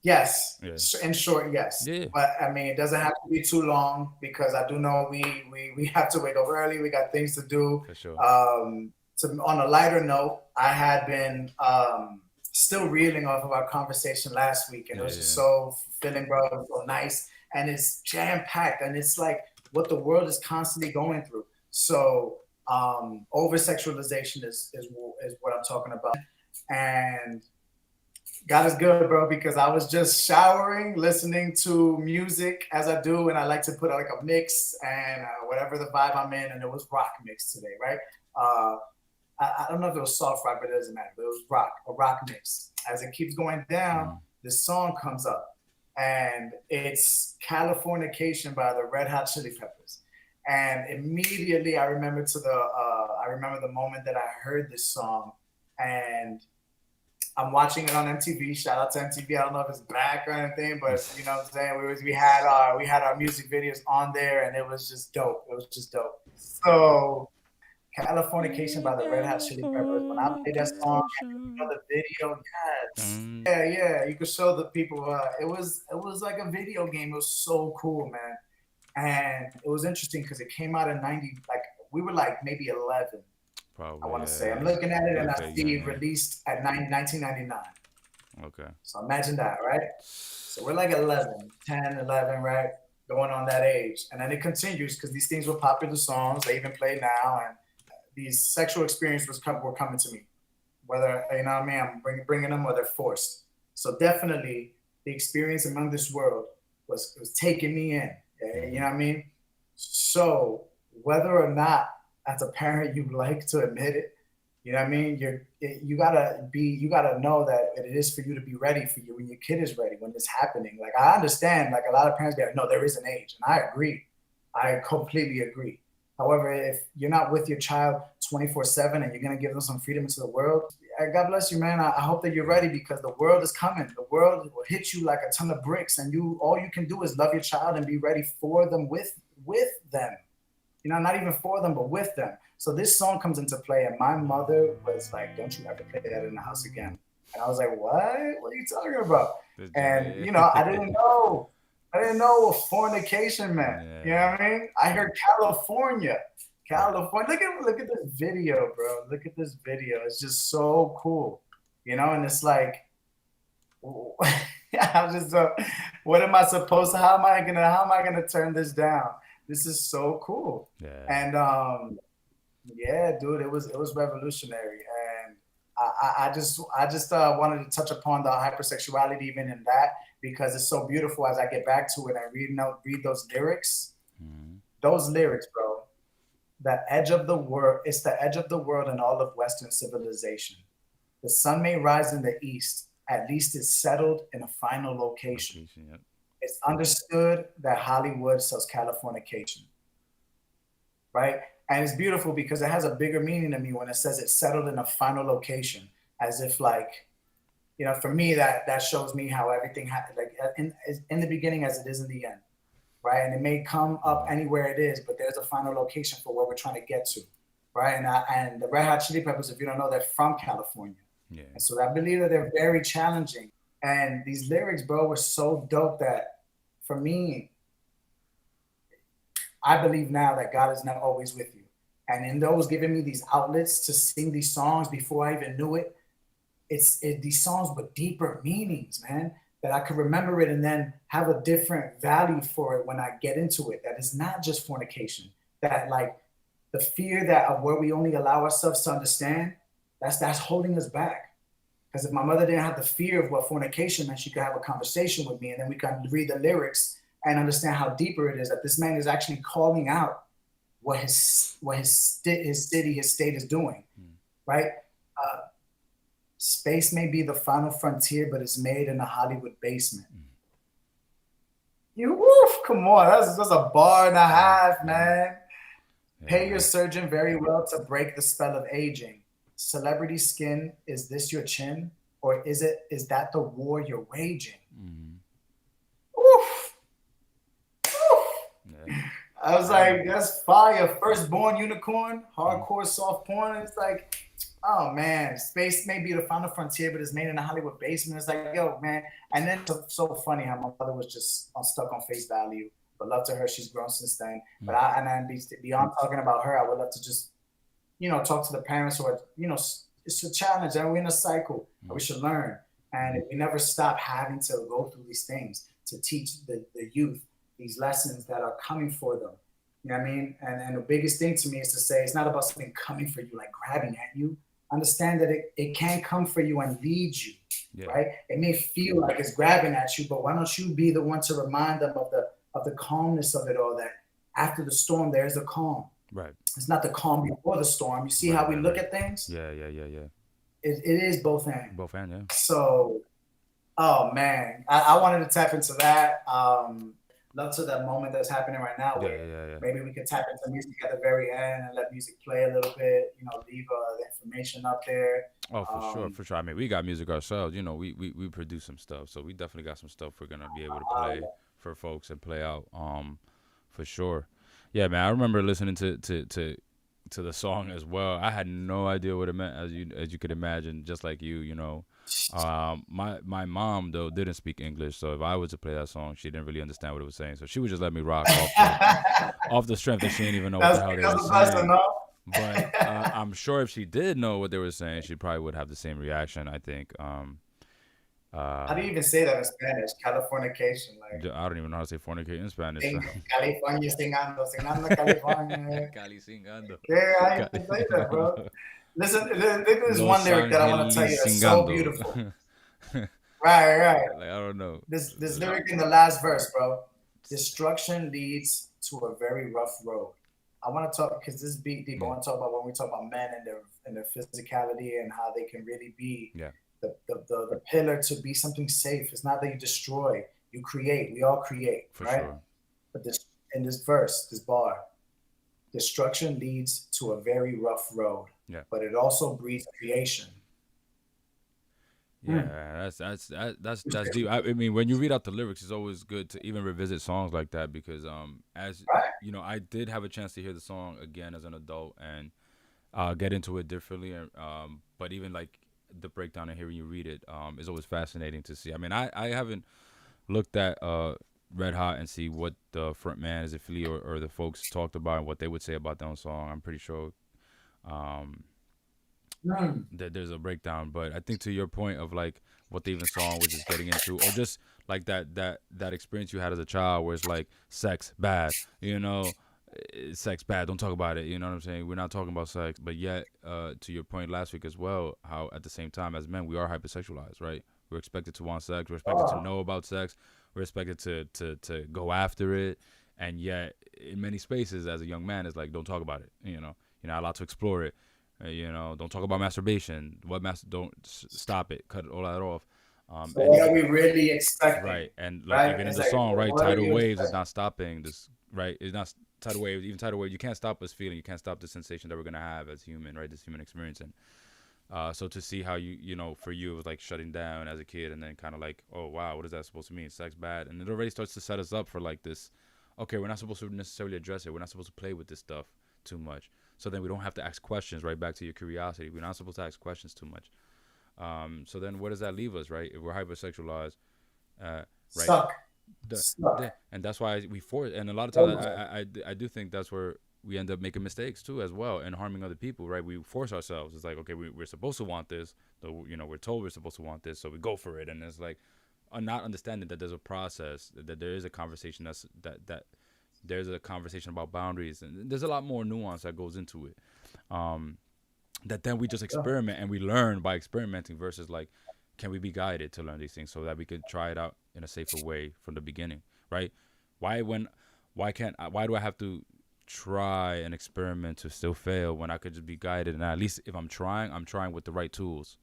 yes. Yeah. In short, yes. Yeah. But I mean, it doesn't have to be too long because I do know we have to wake up early. We got things to do. For sure. So on a lighter note, I had been still reeling off of our conversation last week, and it was just so fulfilling, bro. It was so nice, and it's jam packed, and it's like what the world is constantly going through. So over sexualization is what I'm talking about. And God is good, bro, because I was just showering, listening to music as I do, and I like to put like a mix and whatever the vibe I'm in, and it was rock mix today, right? I don't know if it was soft rock, but it doesn't matter. But it was a rock mix. As it keeps going down, this song comes up, and it's Californication by the Red Hot Chili Peppers. And immediately I remember the moment that I heard this song, and I'm watching it on MTV. Shout out to MTV. I don't know if it's back or anything, but you know what I'm saying? We had our music videos on there, and it was just dope. It was just dope. So Californication by the Red Hot Chili Peppers. When I played that song, you know the video, yes. Yeah. You could show the people. It was like a video game. It was so cool, man. And it was interesting because it came out in 90. Like we were like maybe 11. Probably, I want to say. I'm looking at it and I see it released at 1999. Okay. So imagine that, right? So we're like 11, right? Going on that age. And then it continues because these things were popular songs. They even play now. And these sexual experiences were coming to me. Whether, you know what I mean, I'm bringing them or they're forced. So definitely the experience among this world was taking me in. You know what I mean? So whether or not as a parent you like to admit it, you know what I mean? You gotta know that it is for you to be ready for you when your kid is ready, when it's happening. Like I understand, like a lot of parents be like, no, there is an age. And I agree. I completely agree. However, if you're not with your child 24/7 and you're gonna give them some freedom into the world, God bless you, man. I hope that you're ready because the world is coming. The world will hit you like a ton of bricks, and all you can do is love your child and be ready for them with them. You know, not even for them, but with them. So this song comes into play, and my mother was like, "Don't you ever play that in the house again." And I was like, "What? What are you talking about?" And you know, I didn't know what fornication meant. Yeah. You know what I mean? I heard California. Look at this video, bro. Look at this video. It's just so cool, you know. And it's like, I'm just, what am I supposed to? How am I gonna turn this down? This is so cool. Yeah. And yeah, dude, it was revolutionary. And I just wanted to touch upon the hypersexuality even in that because it's so beautiful as I get back to it and read those lyrics. Mm-hmm. Those lyrics, bro. The edge of the world, it's the edge of the world in all of Western civilization. The sun may rise in the east, at least it's settled in a final location. Yep. It's understood that Hollywood sells Californication, right? And it's beautiful because it has a bigger meaning to me when it says it's settled in a final location, as if like, you know, for me, that shows me how everything happened, like in the beginning as it is in the end. Right, and it may come up anywhere it is, but there's a final location for where we're trying to get to, right? And the Red Hot Chili Peppers, if you don't know, they're from California. Yeah. And so I believe that they're very challenging. And these lyrics, bro, were so dope that for me, I believe now that God is not always with you. And in those giving me these outlets to sing these songs before I even knew it, these songs with deeper meanings, man. that I could remember it and then have a different value for it when I get into it. That it's not just fornication. That like the fear that of where we only allow ourselves to understand, that's holding us back. Because if my mother didn't have the fear of what fornication meant, she could have a conversation with me, and then we can read the lyrics and understand how deeper it is. That this man is actually calling out what his state is doing, right? Space may be the final frontier, but it's made in a Hollywood basement. You woof, come on, that's a bar and a half, man. Pay your surgeon very well to break the spell of aging. Celebrity skin, is this your chin? Or is that the war you're waging? Oof. Oof. I was like, that's fire. Firstborn unicorn, hardcore soft porn. It's like, oh man, space may be the final frontier, but it's made in a Hollywood basement. It's like, yo, man. And then it's so funny how my mother was just stuck on face value. But love to her, she's grown since then. But beyond talking about her, I would love to just, talk to the parents who are, it's a challenge and we're in a cycle that we should learn. And we never stop having to go through these things to teach the youth these lessons that are coming for them. You know what I mean? And the biggest thing to me is to say, it's not about something coming for you, like grabbing at you. Understand that it can come for you and lead you, right? It may feel like it's grabbing at you, but why don't you be the one to remind them of the calmness of it all, that after the storm, there's a calm. Right. It's not the calm before the storm. You see how we look at things? Yeah. It is both ends. Both ends, yeah. So, oh man, I wanted to tap into that. Love to that moment that's happening right now where maybe we could tap into music at the very end and let music play a little bit, leave the information up there. Oh, for sure. I mean, we got music ourselves. We produce some stuff, so we definitely got some stuff we're gonna be able to play for folks and play out. For sure. Yeah, man. I remember listening to the song as well. I had no idea what it meant, as you could imagine, just like you. My mom though didn't speak English, so if I was to play that song, she didn't really understand what it was saying. So she would just let me rock off the strength that she didn't even know what the hell they were saying. But I'm sure if she did know what they were saying, she probably would have the same reaction. I think. How do you even say that in Spanish? Californication, like. I don't even know how to say fornicate in Spanish. California singando California. Cali singando. Yeah, I used to say that, bro. Listen, there's one lyric that I want to tell you that's so beautiful. Right. Like, I don't know. This lyric in the last verse, bro. Destruction leads to a very rough road. I want to talk, because this is deep. I want to talk about when we talk about men and their physicality and how they can really be the pillar to be something safe. It's not that you destroy, you create. We all create, for right? Sure. But in this verse, this bar, destruction leads to a very rough road. Yeah. But it also breeds creation. Yeah, that's deep. I mean, when you read out the lyrics, it's always good to even revisit songs like that because, I did have a chance to hear the song again as an adult and get into it differently. But even like the breakdown and hearing you read it is always fascinating to see. I mean, I haven't looked at Red Hot and see what the front man is, if Lee or the folks talked about and what they would say about that song. I'm pretty sure that there's a breakdown, but I think to your point of like what the even song was just getting into, or just like that experience you had as a child where it's like sex bad, sex bad, don't talk about it, you know what I'm saying? We're not talking about sex, but yet to your point last week as well, how at the same time as men we are hypersexualized, right? We're expected to want sex, we're expected to know about sex, we're expected to go after it, and yet in many spaces as a young man it's like don't talk about it, you're not allowed to explore it. Don't talk about masturbation. Don't stop it. Cut all that off. So what are we really expecting? Right, and like even in the song, right? Tidal waves is not stopping this. Right, it's not tidal waves. Even tidal waves, you can't stop us feeling. You can't stop the sensation that we're gonna have as human, right? This human experience, and so to see how for you it was like shutting down as a kid, and then kind of like, oh wow, what is that supposed to mean? Sex bad, and it already starts to set us up for like this. Okay, we're not supposed to necessarily address it. We're not supposed to play with this stuff too much. So then we don't have to ask questions, right? Back to your curiosity. We're not supposed to ask questions too much. So then where does that leave us, right? If we're hypersexualized, right? Stuck. And that's why we force. And a lot of times I do think that's where we end up making mistakes too as well and harming other people, right? We force ourselves. It's like, okay, we're supposed to want this. So, we're told we're supposed to want this. So we go for it. And it's like, not understanding that there's a process, that there is a conversation that there's a conversation about boundaries, and there's a lot more nuance that goes into it. Um, that then we just experiment and we learn by experimenting versus like, can we be guided to learn these things so that we can try it out in a safer way from the beginning, right? Why when why do I have to try and experiment to still fail when I could just be guided? And at least if I'm trying with the right tools,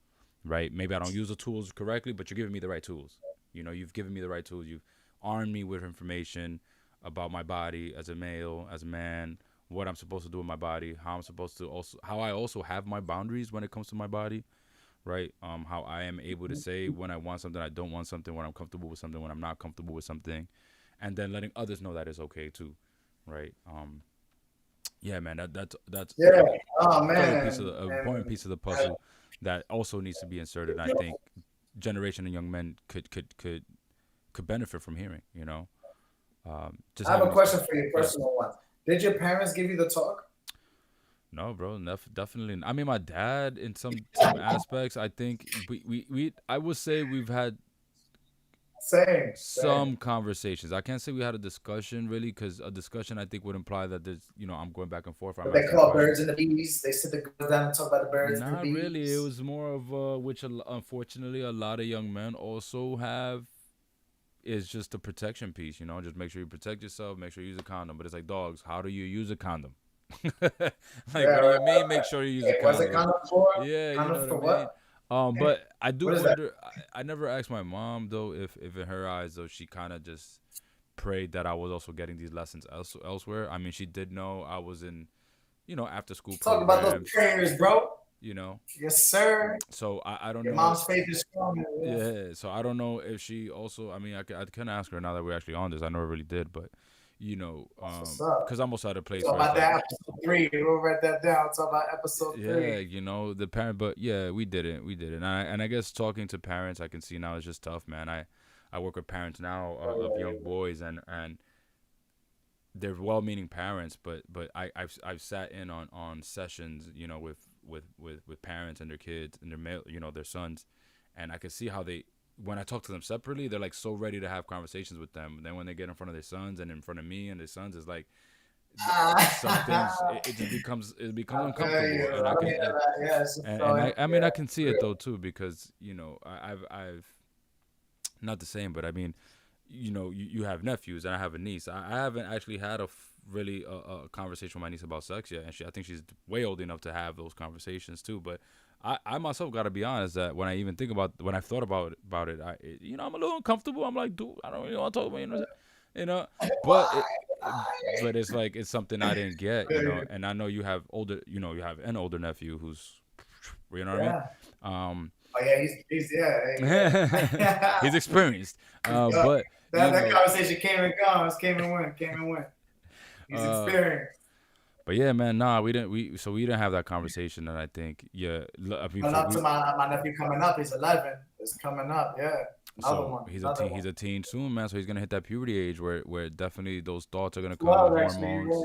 right? Maybe I don't use the tools correctly, but you're giving me the right tools. You've given me the right tools. You've armed me with information about my body as a male, as a man, what I'm supposed to do with my body, how I also have my boundaries when it comes to my body, right? How I am able to say when I want something, I don't want something, when I'm comfortable with something, when I'm not comfortable with something, and then letting others know that it's okay too, right? Yeah, man, that's Yeah. Oh another man. piece of an important piece of the puzzle that also needs to be inserted. And I think generation of young men could benefit from hearing. Just I have a having question for you, yeah. personal one. Did your parents give you the talk? No, bro, definitely. I mean, my dad, in some aspects, I think I would say we've had Same. some conversations. I can't say we had a discussion really, because a discussion I think would imply that there's, I'm going back and forth. I'm What they asking call questions. birds and the bees. They sit the girls down and talk about the birds and the Not bees. really. It was more of which unfortunately a lot of young men also have, is just a protection piece. Just make sure you protect yourself. Make sure you use a condom. But it's like, dogs, how do you use a condom? Like, Yeah, what do you mean? Make sure you use a what's condom. it condom for? Yeah, you Condom know for what I mean. what? But I do What is that? wonder. I never asked my mom though if in her eyes though she kind of just prayed that I was also getting these lessons elsewhere. I mean, she did know I was in, after school Talk about those programs. prayers, bro. You know, Yes, sir. so I don't Your know. mom's faith is strong. Yeah. Yeah, so I don't know if she also. I mean, I can ask her now that we're actually on this. I never really did, but What's up? because I'm also at a place Talk where it's about like, that episode 3. We'll write that down. Talk about episode 3. yeah, the parent, but yeah, we didn't, and I guess talking to parents, I can see now it's just tough, man. I work with parents now of young boys, and they're well-meaning parents, but I've sat in on sessions, with parents and their kids and their male, their sons, and I can see how they, when I talk to them separately, they're like so ready to have conversations with them. Then when they get in front of their sons and in front of me and their sons, it's like some things it just becomes uncomfortable, and I can I mean I can see it though too, because I've not the same, but I mean, you have nephews and I have a niece. I haven't actually had really a conversation with my niece about sex yet, and I think she's way old enough to have those conversations too. But I myself got to be honest that when I've thought about it, I'm a little uncomfortable. I'm like, dude, I don't really want to talk about but but it's like it's something I didn't get, and I know you have you have an older nephew who's, what I mean. Oh yeah, he's yeah. He's experienced, but that conversation came and goes, came and went. He's experienced. But yeah, man, we didn't have that conversation, and I think I mean, to my nephew coming up. He's 11. It's coming up, yeah. Another one. He's a teen soon, man. So he's gonna hit that puberty age where definitely those thoughts are gonna come, hormones,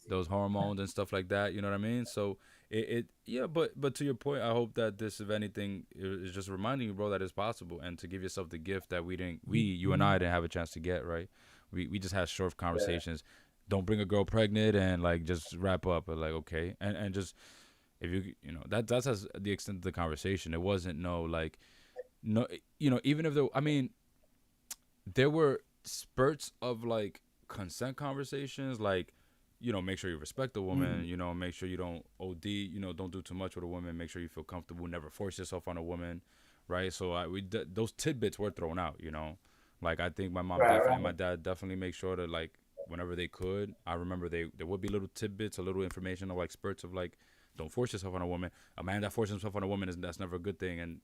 those hormones and stuff like that. You know what I mean? So but to your point, I hope that this, if anything, is just reminding you, bro, that it's possible, and to give yourself the gift that you and I didn't have a chance to get, right? We just had short conversations. Yeah. Don't bring a girl pregnant and like just wrap up, but like, okay, and just, if that's the extent of the conversation. It wasn't even if there were spurts of like consent conversations, like, make sure you respect the woman, make sure you don't OD, don't do too much with a woman, make sure you feel comfortable, never force yourself on a woman, right? So those tidbits were thrown out, like I think my mom and my dad definitely make sure to, like, whenever they could, I remember there would be little tidbits, a little information of like spurts of like, don't force yourself on a woman. A man that forces himself on a woman that's never a good thing, and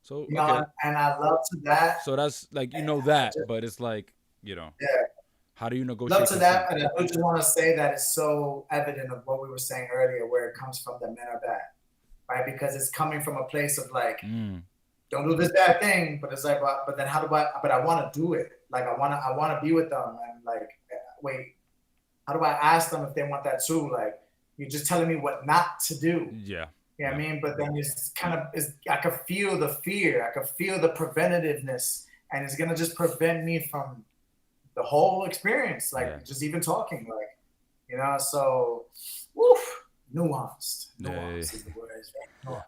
so okay. And I love to that. So that's like, but it's like, yeah. How do you negotiate? Love to that, and I just want to say that it's so evident of what we were saying earlier, where it comes from, the men are bad, right? Because it's coming from a place of like, don't do this bad thing, but it's like, but then but I want to do it. Like I want to be with them, and like, wait, how do I ask them if they want that too? Like, you're just telling me what not to do. Yeah. You know what I mean? But then it's kind of, I could feel the fear. I could feel the preventativeness. And it's going to just prevent me from the whole experience. Like, just even talking. Like, you know, so, woof, nuanced. Nuanced is the word.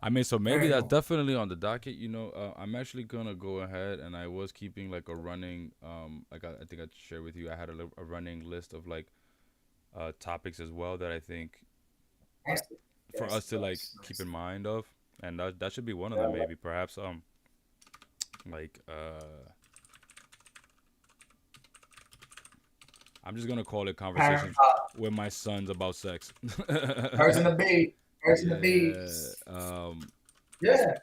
I mean, so maybe that's definitely on the docket. You know, I'm actually gonna go ahead, and I was keeping like a running, like I think I shared with you. I had a running list of like topics as well that I think for us to like keep in mind of, and that should be one of them. Maybe perhaps like I'm just gonna call it conversations with my sons about sex. Birds and the bees. Birds and the bees. Yeah,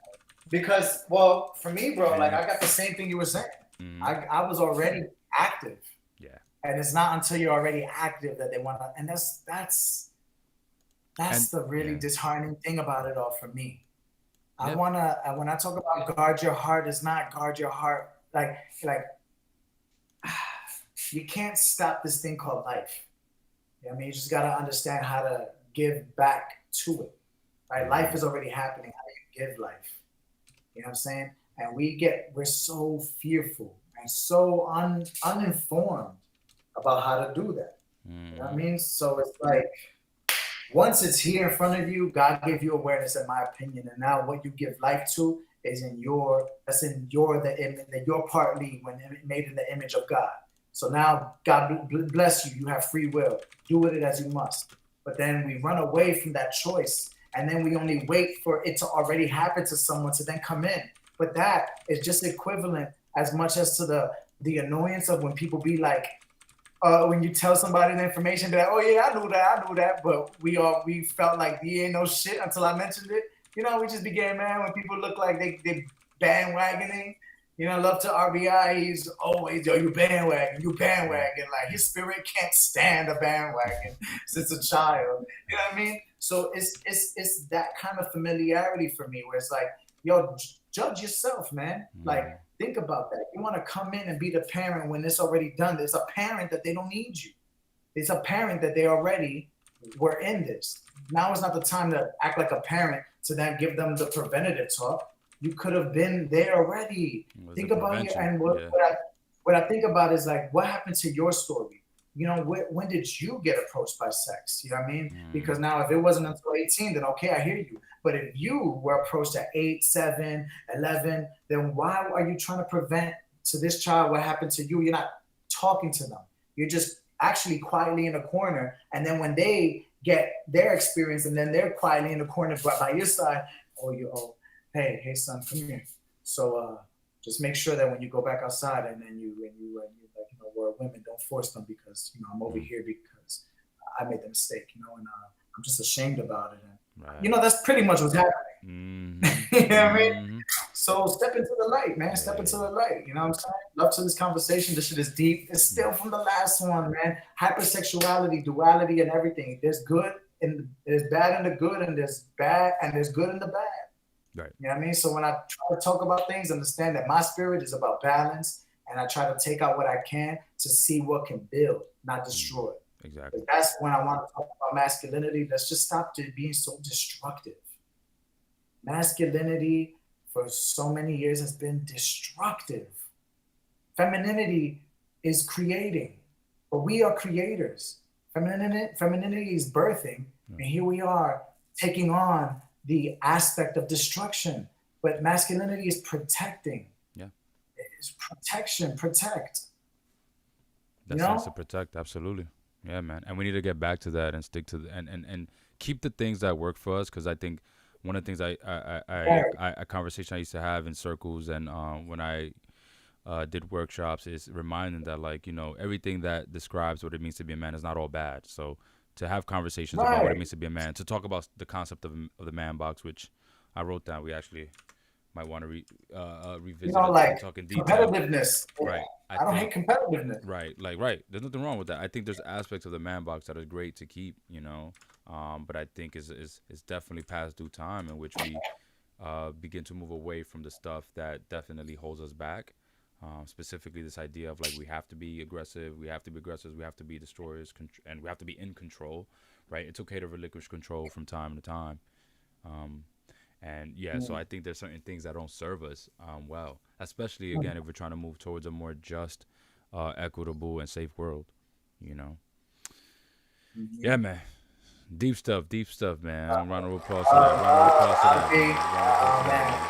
because well, for me, bro, like I got the same thing you were saying. I was already active. Yeah. And it's not until you're already active that they want to, and that's the really disheartening thing about it all for me. I wanna, when I talk about guard your heart, it's not guard your heart like you can't stop this thing called life. You know what I mean? You just gotta understand how to give back to it. Right? Life is already happening. How do you give life? You know what I'm saying? And we're so fearful and so uninformed about how to do that. You know what I mean? So it's like, once it's here in front of you, God gave you awareness, in my opinion, and now what you give life to is you're partly when made in the image of God. So now God bless you. You have free will. Do with it as you must. But then we run away from that choice, and then we only wait for it to already happen to someone to then come in. But that is just equivalent as much as to the annoyance of when people be like, when you tell somebody the information, they're like, oh yeah, I knew that, but we felt like he ain't no shit until I mentioned it. You know, we just be getting mad when people look like they bandwagoning. You know, love to RBI, he's always, yo, you bandwagon. Like his spirit can't stand a bandwagon since a child. You know what I mean? So it's that kind of familiarity for me where it's like, yo, judge yourself, man. Like, think about that. You want to come in and be the parent when it's already done. It's apparent that they don't need you. It's apparent that they already were in this. Now is not the time to act like a parent to then give them the preventative talk. You could have been there already. Think about it. And what I think about is like, what happened to your story? You know, when did you get approached by sex? You know what I mean? Because now if it wasn't until 18, then okay, I hear you. But if you were approached at 8, 7, 11, then why are you trying to prevent to this child what happened to you? You're not talking to them. You're just actually quietly in a corner. And then when they get their experience and then they're quietly in the corner by your side, hey son, come here. So just make sure that when you go back outside and then you like, you know, we're women, don't force them because, you know, I'm over here because I made the mistake, you know, and I'm just ashamed about it. And, you know, that's pretty much what's happening. You know what I mean? So step into the light, man. Step into the light. You know what I'm saying? Love to this conversation. This shit is deep. It's still from the last one, man. Hypersexuality, duality, and everything. There's good and there's bad in the good, and there's bad and there's good in the bad. Right. You know what I mean? So when I try to talk about things, understand that my spirit is about balance, and I try to take out what I can to see what can build, not destroy. Exactly. That's when I want to talk about masculinity. Let's just stop being so destructive. Masculinity for so many years has been destructive. Femininity is creating, but we are creators. Femininity is birthing, and here we are taking on the aspect of destruction. But masculinity is protecting. Yeah. It's protection, protect. That sense to protect, absolutely. Yeah, man. And we need to get back to that and stick to and keep the things that work for us, because I think one of the things a conversation I used to have in circles and when I did workshops is reminding that, like, you know, everything that describes what it means to be a man is not all bad. So to have conversations about what it means to be a man, to talk about the concept of the man box, which I wrote down. We actually might want to revisit, you know, like talk in detail. Competitiveness. Right. I don't hate competitiveness. Right. Like, right. There's nothing wrong with that. I think there's aspects of the man box that are great to keep, you know, but I think is definitely past due time in which we begin to move away from the stuff that definitely holds us back. Specifically this idea of, like, we have to be aggressive, we have to be aggressors, we have to be destroyers, and we have to be in control, right? It's okay to relinquish control from time to time. And yeah, so I think there's certain things that don't serve us well, especially again if we're trying to move towards a more just, equitable, and safe world. You know. Yeah, man. Deep stuff, man. Round of applause to that. Round of applause to that, LB, man. Round of applause to that, man. man.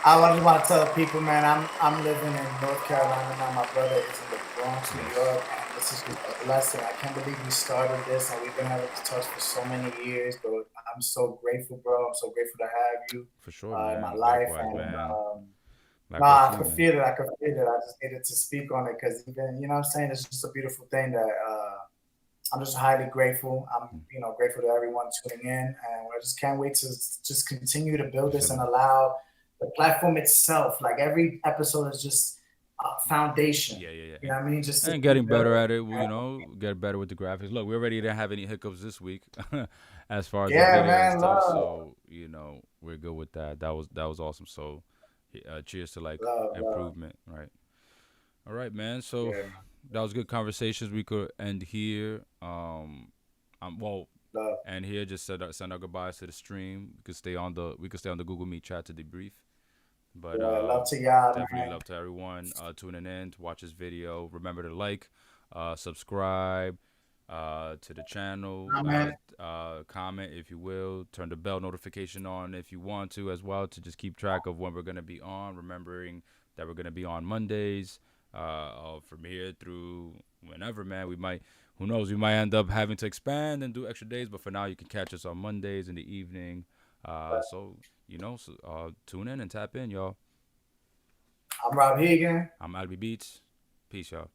I just want to tell people, man, I'm living in North Carolina now. My brother is in the Bronx, New Yes, York, and this is just a blessing. I can't believe we started this, and we've been having this touch for so many years. But I'm so grateful, bro. I'm so grateful to have you for sure, in my man. life, Likewise, and man. Likewise nah, to I you, could man. feel it. I could feel it. I just needed to speak on it because even, you know what I'm saying? It's just a beautiful thing that I'm just highly grateful. I'm, grateful to everyone tuning in, and I just can't wait to just continue to build You this feel and me? allow the platform itself. Like every episode is just a foundation. Yeah, yeah, yeah. You know what I mean? Just to And keep getting better building. at it, get better with the graphics. Look, we already didn't have any hiccups this week, as far as the Yeah, video and man. stuff. Love, So we're good with that. That was awesome. So, cheers to like love. improvement, right? All right, man. So Yeah, that was good conversations. We could end here. Well, love. and here just send our goodbyes to the stream. We could stay on the Google Meet chat to debrief. But Yeah, love to y'all, definitely man. love to everyone tuning in to watch this video. Remember to like, subscribe to the channel, Amen. comment if you will, turn the bell notification on if you want to as well, to just keep track of when we're going to be on. Remembering that we're going to be on Mondays from here through whenever, man. Who knows, we might end up having to expand and do extra days, but for now you can catch us on Mondays in the evening. Tune in and tap in, y'all. I'm Rob Hegan. I'm ALBYBEATZ. Peace, y'all.